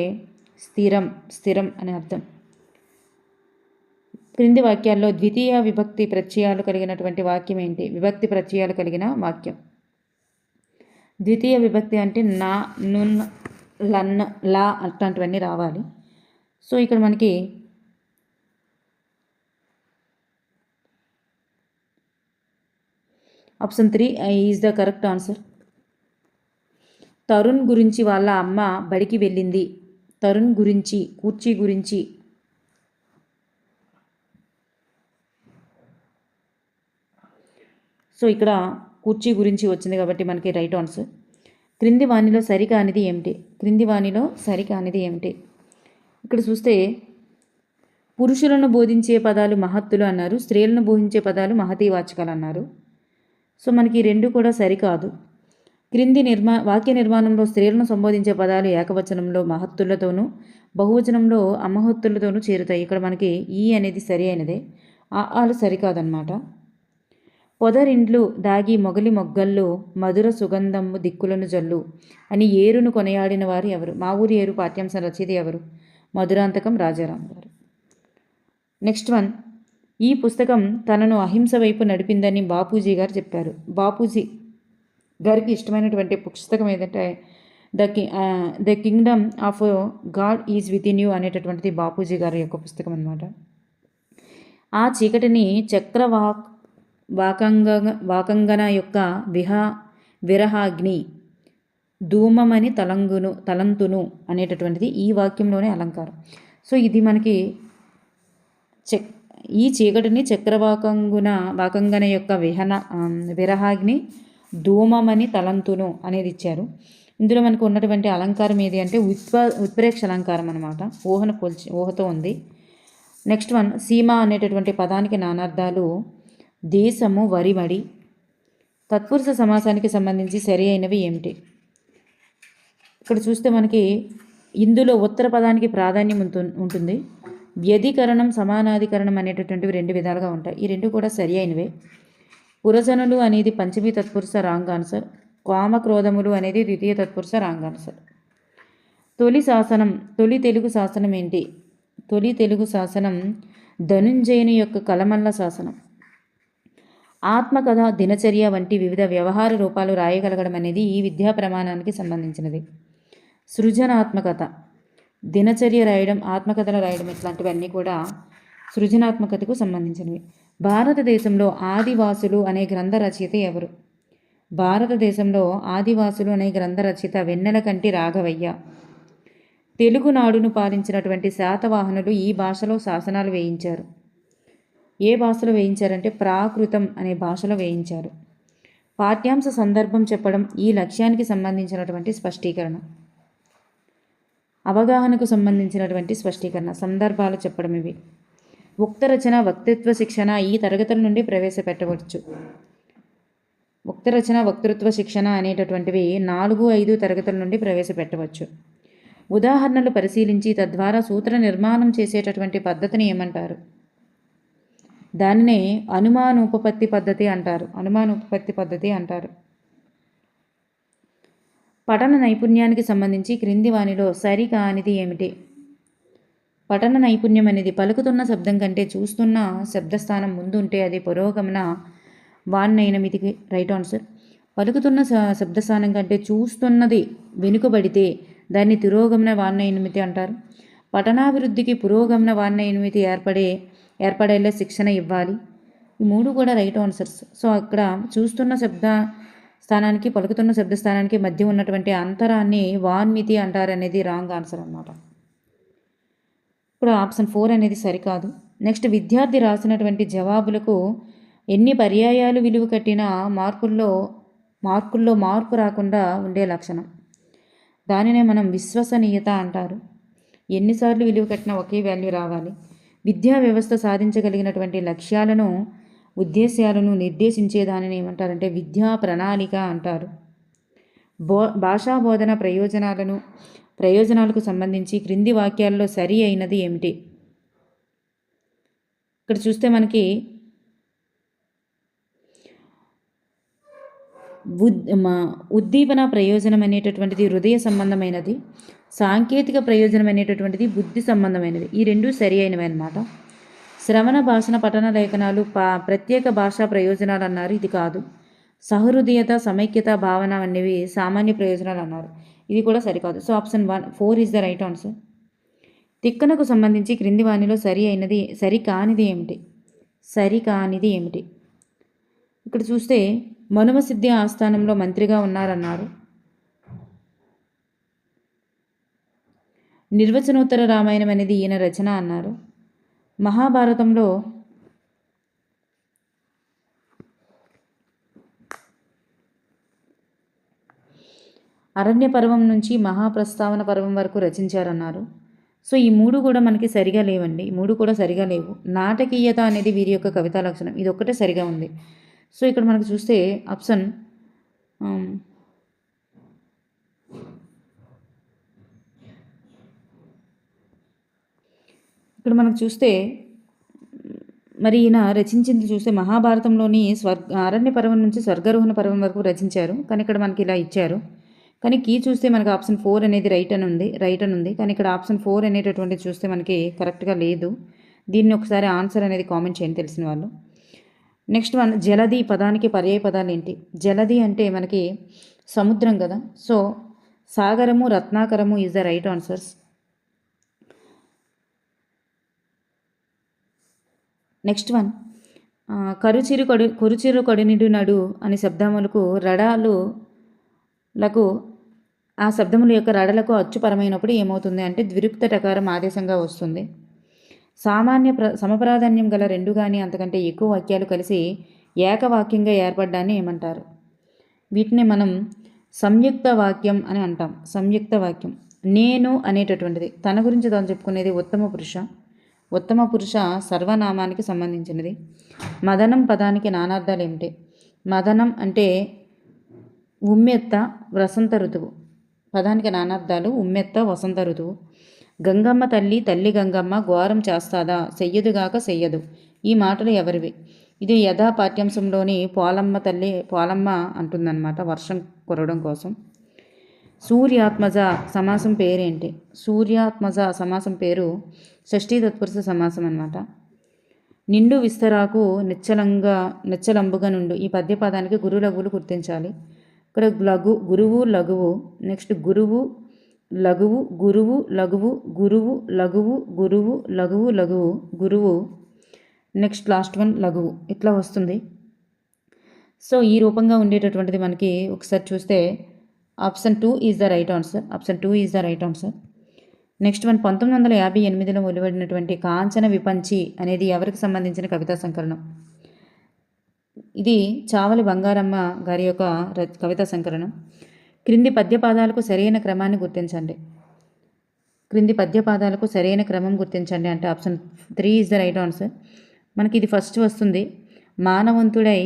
స్థిరం అనే అర్థం. క్రింది వాక్యాల్లో ద్వితీయ విభక్తి ప్రత్యయాలు కలిగినటువంటి వాక్యం ఏంటి? విభక్తి ప్రత్యయాలు కలిగిన వాక్యం. ద్వితీయ విభక్తి అంటే నా, నున్, లన్, లా అట్లాంటివన్నీ రావాలి. సో ఇక్కడ మనకి option 3 is the correct answer. Tarun గురించి వాళ్ళ అమ్మ బడికి వెళ్ళింది. తరుణ్ గురించి, కుర్చీ గురించి. సో ఇక్కడ కుర్చీ గురించి వచ్చింది కాబట్టి మనకి రైట్ ఆన్సర్. క్రింది వాణిలో సరికానిది ఏమిటి? క్రింది వాణిలో సరికానిది ఏమిటి? ఇక్కడ చూస్తే పురుషులను బోధించే పదాలు మహత్తులు అన్నారు, స్త్రీలను బోధించే పదాలు మహతీవాచకాలు అన్నారు. సో మనకి రెండు కూడా సరికాదు. క్రింది వాక్య నిర్మాణంలో స్త్రీలను సంబోధించే పదాలు ఏకవచనంలో మహత్తులతోనూ బహువచనంలో అమహత్తులతోనూ చేరుతాయి. ఇక్కడ మనకి ఈ అనేది సరి అయినదే, ఆలు సరికాదన్నమాట. పొదరిండ్లు దాగి మొగలి మొగ్గల్లో మధుర సుగంధము దిక్కులను జల్లు అని ఏరును కొనియాడిన వారు ఎవరు? మా ఊరి ఏరు పాఠ్యాంశం రచయిత ఎవరు? మధురాంతకం రాజారాం గారు. నెక్స్ట్ వన్, ఈ పుస్తకం తనను అహింస వైపు నడిపిందని బాపూజీ గారు చెప్పారు. బాపూజీ గారికి ఇష్టమైనటువంటి పుస్తకం ఏదంటే the Kingdom of God is with in you అనేటటువంటిది బాపూజీ గారి యొక్క పుస్తకం అన్నమాట. ఆ చీకటిని వాకంగన యొక్క విరహాగ్ని, ధూమమని తలంతును అనేటటువంటిది ఈ వాక్యంలోనే అలంకారం. సో ఇది మనకి ఈ చీకటిని వాకంగన యొక్క విరహాగ్ని, ధూమమని తలంతును అనేది ఇచ్చారు. ఇందులో మనకు ఉన్నటువంటి అలంకారం ఏది అంటే ఉత్ప్రేక్ష అలంకారం అనమాట. ఊహతో ఉంది. నెక్స్ట్ వన్, సీమ అనేటటువంటి పదానికి నానార్థాలు దేశము, వరిమడి. తత్పురుష సమాసానికి సంబంధించి సరి అయినవి ఏమిటి? ఇక్కడ చూస్తే మనకి ఇందులో ఉత్తర పదానికి ప్రాధాన్యం ఉంటుంది. వ్యధికరణం, సమానాధికరణం అనేటటువంటివి రెండు విధాలుగా ఉంటాయి. ఈ రెండు కూడా సరి అయినవే. పురజనులు అనేది పంచమీ తత్పురుష రాంగ్ ఆన్సర్. కామక్రోధములు అనేది ద్వితీయ తత్పురుష రాంగ్ ఆన్సర్. తొలి తెలుగు శాసనం ఏంటి? తొలి తెలుగు శాసనం ధనుంజయుని యొక్క కలమల్ల శాసనం. ఆత్మకథ, దినచర్య వంటి వివిధ వ్యవహార రూపాలు రాయగలగడం అనేది ఈ విద్యా ప్రమాణానికి సంబంధించినది. సృజనాత్మకత, దినచర్య రాయడం, ఆత్మకథలు రాయడం ఇట్లాంటివన్నీ కూడా సృజనాత్మకతకు సంబంధించినవి. భారతదేశంలో ఆదివాసులు అనే గ్రంథ రచయిత ఎవరు? భారతదేశంలో ఆదివాసులు అనే గ్రంథ రచయిత వెన్నెలకంటి రాఘవయ్య. తెలుగునాడును పాలించినటువంటి శాతవాహనులు ఈ భాషలో శాసనాలు వేయించారు. ఏ భాషలో వేయించారంటే ప్రాకృతం అనే భాషలో వేయించారు. పాఠ్యాంశ సందర్భం చెప్పడం ఈ లక్ష్యానికి సంబంధించినటువంటి స్పష్టీకరణ. అవగాహనకు సంబంధించినటువంటి స్పష్టీకరణ, సందర్భాలు చెప్పడం ఇవి. ఉక్త రచన, వక్తృత్వ శిక్షణ ఈ తరగతుల నుండి ప్రవేశపెట్టవచ్చు. ఉక్త రచన, వక్తృత్వ శిక్షణ అనేటటువంటివి 4, 5 తరగతుల నుండి ప్రవేశపెట్టవచ్చు. ఉదాహరణలు పరిశీలించి తద్వారా సూత్ర నిర్మాణం చేసేటటువంటి పద్ధతిని ఏమంటారు? దానినే అనుమానోపపత్తి పద్ధతి అంటారు. పఠన నైపుణ్యానికి సంబంధించి క్రింది వానిలో సరి కానిది ఏమిటి? పఠన నైపుణ్యం అనేది పలుకుతున్న శబ్దం కంటే చూస్తున్న శబ్దస్థానం ముందు ఉంటే అది పురోగమన వాన్నైనమితికి రైట్ ఆన్సర్. పలుకుతున్న శబ్దస్థానం కంటే చూస్తున్నది వెనుకబడితే దాన్ని తిరోగమన వాన్నైనమితి అంటారు. పఠనాభివృద్ధికి పురోగమన వాన్నైనమితి ఏర్పడేలా శిక్షణ ఇవ్వాలి. ఈ 3 కూడా రైట్ ఆన్సర్స్. సో అక్కడ చూస్తున్న శబ్ద స్థానానికి, పలుకుతున్న శబ్దస్థానానికి మధ్య ఉన్నటువంటి అంతరాన్ని వాన్మితి అంటారు అనేది రాంగ్ ఆన్సర్ అన్నమాట. ఇప్పుడు ఆప్షన్ 4 అనేది సరికాదు. నెక్స్ట్, విద్యార్థి రాసినటువంటి జవాబులకు ఎన్ని పర్యాయాలు విలువ కట్టినా మార్కుల్లో మార్పు రాకుండా ఉండే లక్షణం. దానినే మనం విశ్వసనీయత అంటారు. ఎన్నిసార్లు విలువ కట్టినా ఒకే వాల్యూ రావాలి. విద్యా వ్యవస్థ సాధించగలిగినటువంటి లక్ష్యాలను, ఉద్దేశాలను నిర్దేశించే దానిని ఏమంటారంటే విద్యా ప్రణాళిక అంటారు. భాషా బోధన ప్రయోజనాలకు సంబంధించి క్రింది వాక్యాల్లో సరి అయినది ఏమిటి? ఇక్కడ చూస్తే మనకి ఉద్దీపన ప్రయోజనం అనేటటువంటిది హృదయ సంబంధమైనది, సాంకేతిక ప్రయోజనం అనేటటువంటిది బుద్ధి సంబంధమైనది. ఈ రెండు సరి అయినవి అన్నమాట. శ్రవణ, భాషణ, పఠన, లేఖనాలు ప్రత్యేక భాషా ప్రయోజనాలు అన్నారు. ఇది కాదు. సహృదయత, సమైక్యత భావన అనేవి సామాన్య ప్రయోజనాలు అన్నారు. ఇది కూడా సరికాదు. So option 4 is the right answer. తిక్కనకు సంబంధించి క్రింది వానిలో సరికానిది ఏమిటి? ఇక్కడ చూస్తే మనుమసిద్ధి ఆస్థానంలో మంత్రిగా ఉన్నారన్నారు. నిర్వచనోత్తర రామాయణం అనేది ఈయన రచన అన్నారు. మహాభారతంలో అరణ్య పర్వం నుంచి మహాప్రస్తావన పర్వం వరకు రచించారన్నారు. సో ఈ 3 కూడా మనకి సరిగా లేవండి. 3 కూడా సరిగా లేవు. నాటకీయత అనేది వీరి యొక్క కవితా లక్షణం. ఇది ఒక్కటే సరిగా ఉంది. సో ఇక్కడ మనకు చూస్తే ఆప్షన్ మరి ఈయన రచించింది చూస్తే మహాభారతంలోని అరణ్య పర్వం నుంచి స్వర్గారోహణ పర్వం వరకు రచించారు. కానీ ఇక్కడ మనకి ఇలా ఇచ్చారు. కానీ కీ చూస్తే మనకి ఆప్షన్ 4 అనేది రైట్ అని ఉంది. కానీ ఇక్కడ ఆప్షన్ 4 అనేటటువంటిది చూస్తే మనకి కరెక్ట్గా లేదు. దీన్ని ఒకసారి ఆన్సర్ అనేది కామెంట్ చేయండి తెలిసిన వాళ్ళు. నెక్స్ట్ వన్, జలధి పదానికి పర్యాయ పదాలు ఏంటి? జలధి అంటే మనకి సముద్రం కదా. సో సాగరము, రత్నాకరము is the right answers. Next one, కొరుచిరు కడునిడు నడు అనే శబ్దములకు రడాలు లకు ఆ శబ్దముల యొక్క రడలకు అచ్చుపరమైనప్పుడు ఏమవుతుంది అంటే ద్విరుక్త టకారం ఆదేశంగా వస్తుంది. సమప్రాధాన్యం గల రెండు కానీ అంతకంటే ఎక్కువ వాక్యాలు కలిసి ఏకవాక్యంగా ఏర్పడ్డాన్ని ఏమంటారు? వీటిని మనం సంయుక్త వాక్యం అని అంటాం. సంయుక్త వాక్యం. నేను అనేటటువంటిది తన గురించి తాను చెప్పుకునేది ఉత్తమ పురుష. ఉత్తమ పురుష సర్వనామానికి సంబంధించినది. మదనం పదానికి నానార్థాలు ఏమిటి? మదనం అంటే ఉమ్మెత్త వసంత ఋతువు. పదానికి నానార్థాలు ఉమ్మెత్త వసంత ఋతువు. గంగమ్మ తల్లి తల్లి గంగమ్మ ఘోరం చేస్తాదా చెయ్యదుగాక చెయ్యదు. ఈ మాటలు ఎవరివి? ఇది యథా పాఠ్యాంశంలోని పోలమ్మ అంటుందన్నమాట వర్షం కురవడం కోసం. సూర్యాత్మజ సమాసం పేరేంటి? సూర్యాత్మజ సమాసం పేరు షష్ఠీ తత్పురుష సమాసం అన్నమాట. నిండు విస్తరాకు నిచ్చలంబుగా నుండు. ఈ పద్యపదానికి గురు లఘువులు గుర్తించాలి. ఇక్కడ గురువు లఘువు, నెక్స్ట్ గురువు లఘువు, గురువు లఘువు, గురువు లఘువు, గురువు లఘువు లఘువు, గురువు, నెక్స్ట్ లాస్ట్ వన్ లఘువు, ఇట్లా వస్తుంది. సో ఈ రూపంగా ఉండేటటువంటిది మనకి ఒకసారి చూస్తే option 2 is the right answer. Option 2 is the right answer. Next one 1958లో వెలువడినటువంటి కాంచన విపంచి అనేది ఎవరికి సంబంధించిన కవితా సంకలనం? ఇది చావలి బంగారమ్మ గారి యొక్క కవితా సంకలనం. క్రింది పద్యపాదాలకు సరైన క్రమాన్ని గుర్తించండి. క్రింది పద్యపాదాలకు సరైన క్రమం గుర్తించండి అంటే option 3 is the right answer. మనకి ఇది ఫస్ట్ వస్తుంది. మానవంతుడై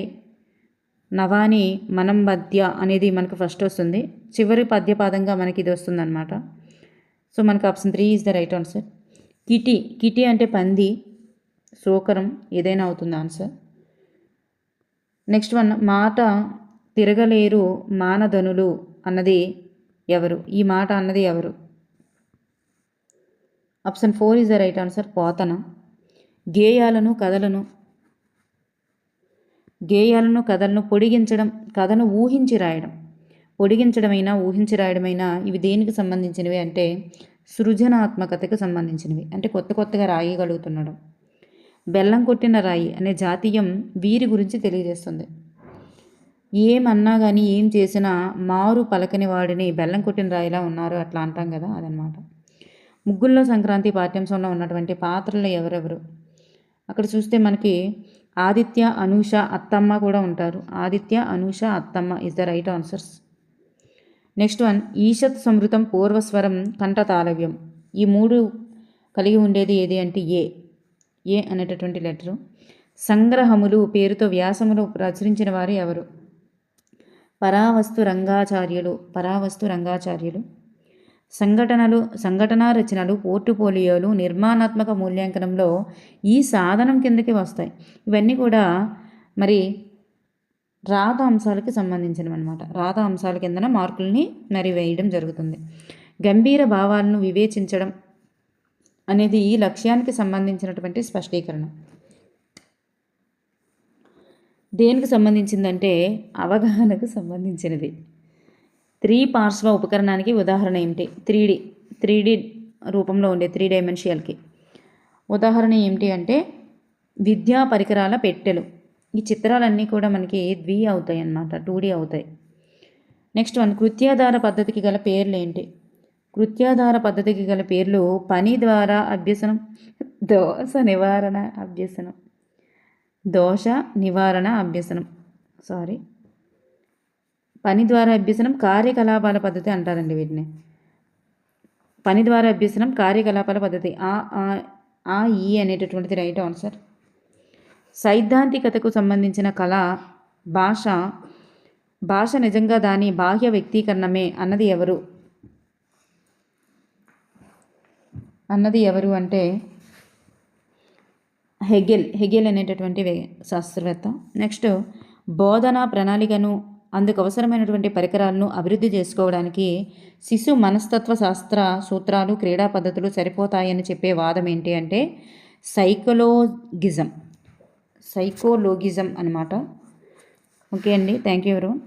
నవాని మనం మధ్య అనేది మనకు ఫస్ట్ వస్తుంది. చివరి పద్యపాదంగా మనకి ఇది వస్తుంది అనమాట. సో మనకు option 3 is the right answer. కిటి అంటే పంది, సోకరం ఏదైనా అవుతుంది ఆన్సర్. నెక్స్ట్ వన్ మాట తిరగలేరు మానధనులు అన్నది ఎవరు? ఈ మాట అన్నది ఎవరు? Option 4 is the right answer. Potana. గేయాలను కథలను పొడిగించడం, కథను ఊహించి రాయడం. పొడిగించడమైనా ఊహించి రాయడమైనా ఇవి దేనికి సంబంధించినవి అంటే సృజనాత్మకతకు సంబంధించినవి. అంటే కొత్తగా రాయగలుగుతున్నాడు. బెల్లం కొట్టిన రాయి అనే జాతీయం వీరి గురించి తెలియజేస్తుంది. ఏమన్నా కానీ ఏం చేసినా మారు పలకని వాడిని బెల్లం కొట్టిన రాయిలా ఉన్నారు అట్లా అంటాం కదా, అదనమాట. ముగ్గుల్లో సంక్రాంతి పాఠ్యాంశంలో ఉన్నటువంటి పాత్రలు ఎవరెవరు? అక్కడ చూస్తే మనకి ఆదిత్య, అనూష, అత్తమ్మ కూడా ఉంటారు. ఆదిత్య, అనూష, అత్తమ్మ is the right answers. Next one ఈషత్ సమృతం పూర్వస్వరం కంఠ తాళవ్యం. ఈ మూడు కలిగి ఉండేది ఏది అంటే ఏ అనేటటువంటి లెటరు. సంగ్రహములు పేరుతో వ్యాసములు ప్రచురించిన వారు ఎవరు? పరావస్తు రంగాచార్యులు. సంఘటనా రచనలు, పోర్టుపోలియోలు నిర్మాణాత్మక మూల్యాంకనంలో ఈ సాధనం కిందకి వస్తాయి. ఇవన్నీ కూడా మరి రాత అంశాలకి సంబంధించినవి అనమాట. రాత అంశాల కిందన మార్కుల్ని మరి వేయడం జరుగుతుంది. గంభీర భావాలను వివేచించడం అనేది ఈ లక్ష్యానికి సంబంధించినటువంటి స్పష్టీకరణ. దేనికి సంబంధించిందంటే అవగాహనకు సంబంధించినది. 3 పార్శ్వ ఉపకరణానికి ఉదాహరణ ఏమిటి? 3D రూపంలో ఉండే 3 డైమెన్షియల్కి ఉదాహరణ ఏమిటి అంటే విద్యా పరికరాల పెట్టెలు. ఈ చిత్రాలన్నీ కూడా మనకి అవుతాయి అన్నమాట, 2D అవుతాయి. నెక్స్ట్ వన్ కృత్యాధార పద్ధతికి గల పేర్లు ఏంటి? కృత్యాధార పద్ధతికి గల పేర్లు పని ద్వారా అభ్యసనం, దోష నివారణ అభ్యసనం. పని ద్వారా అభ్యసనం, కార్యకలాపాల పద్ధతి అంటారండి వీటిని. పని ద్వారా అభ్యసనం, కార్యకలాపాల పద్ధతి. ఈ అనేటటువంటిది రైట్ ఆన్సర్. సైద్ధాంతికతకు సంబంధించిన కళ భాష నిజంగా దాని బాహ్య వ్యక్తీకరణమే అన్నది ఎవరు అంటే హెగెల్ అనేటటువంటి శాస్త్రవేత్త. నెక్స్ట్ బోధనా ప్రణాళికను అందుకు అవసరమైనటువంటి పరికరాలను అభివృద్ధి చేసుకోవడానికి శిశు మనస్తత్వ శాస్త్ర సూత్రాలు, క్రీడా పద్ధతులు సరిపోతాయని చెప్పే వాదం ఏంటి అంటే సైకోలోగిజం అనమాట. ఓకే అండి, థ్యాంక్ యూ ఎవరీవన్.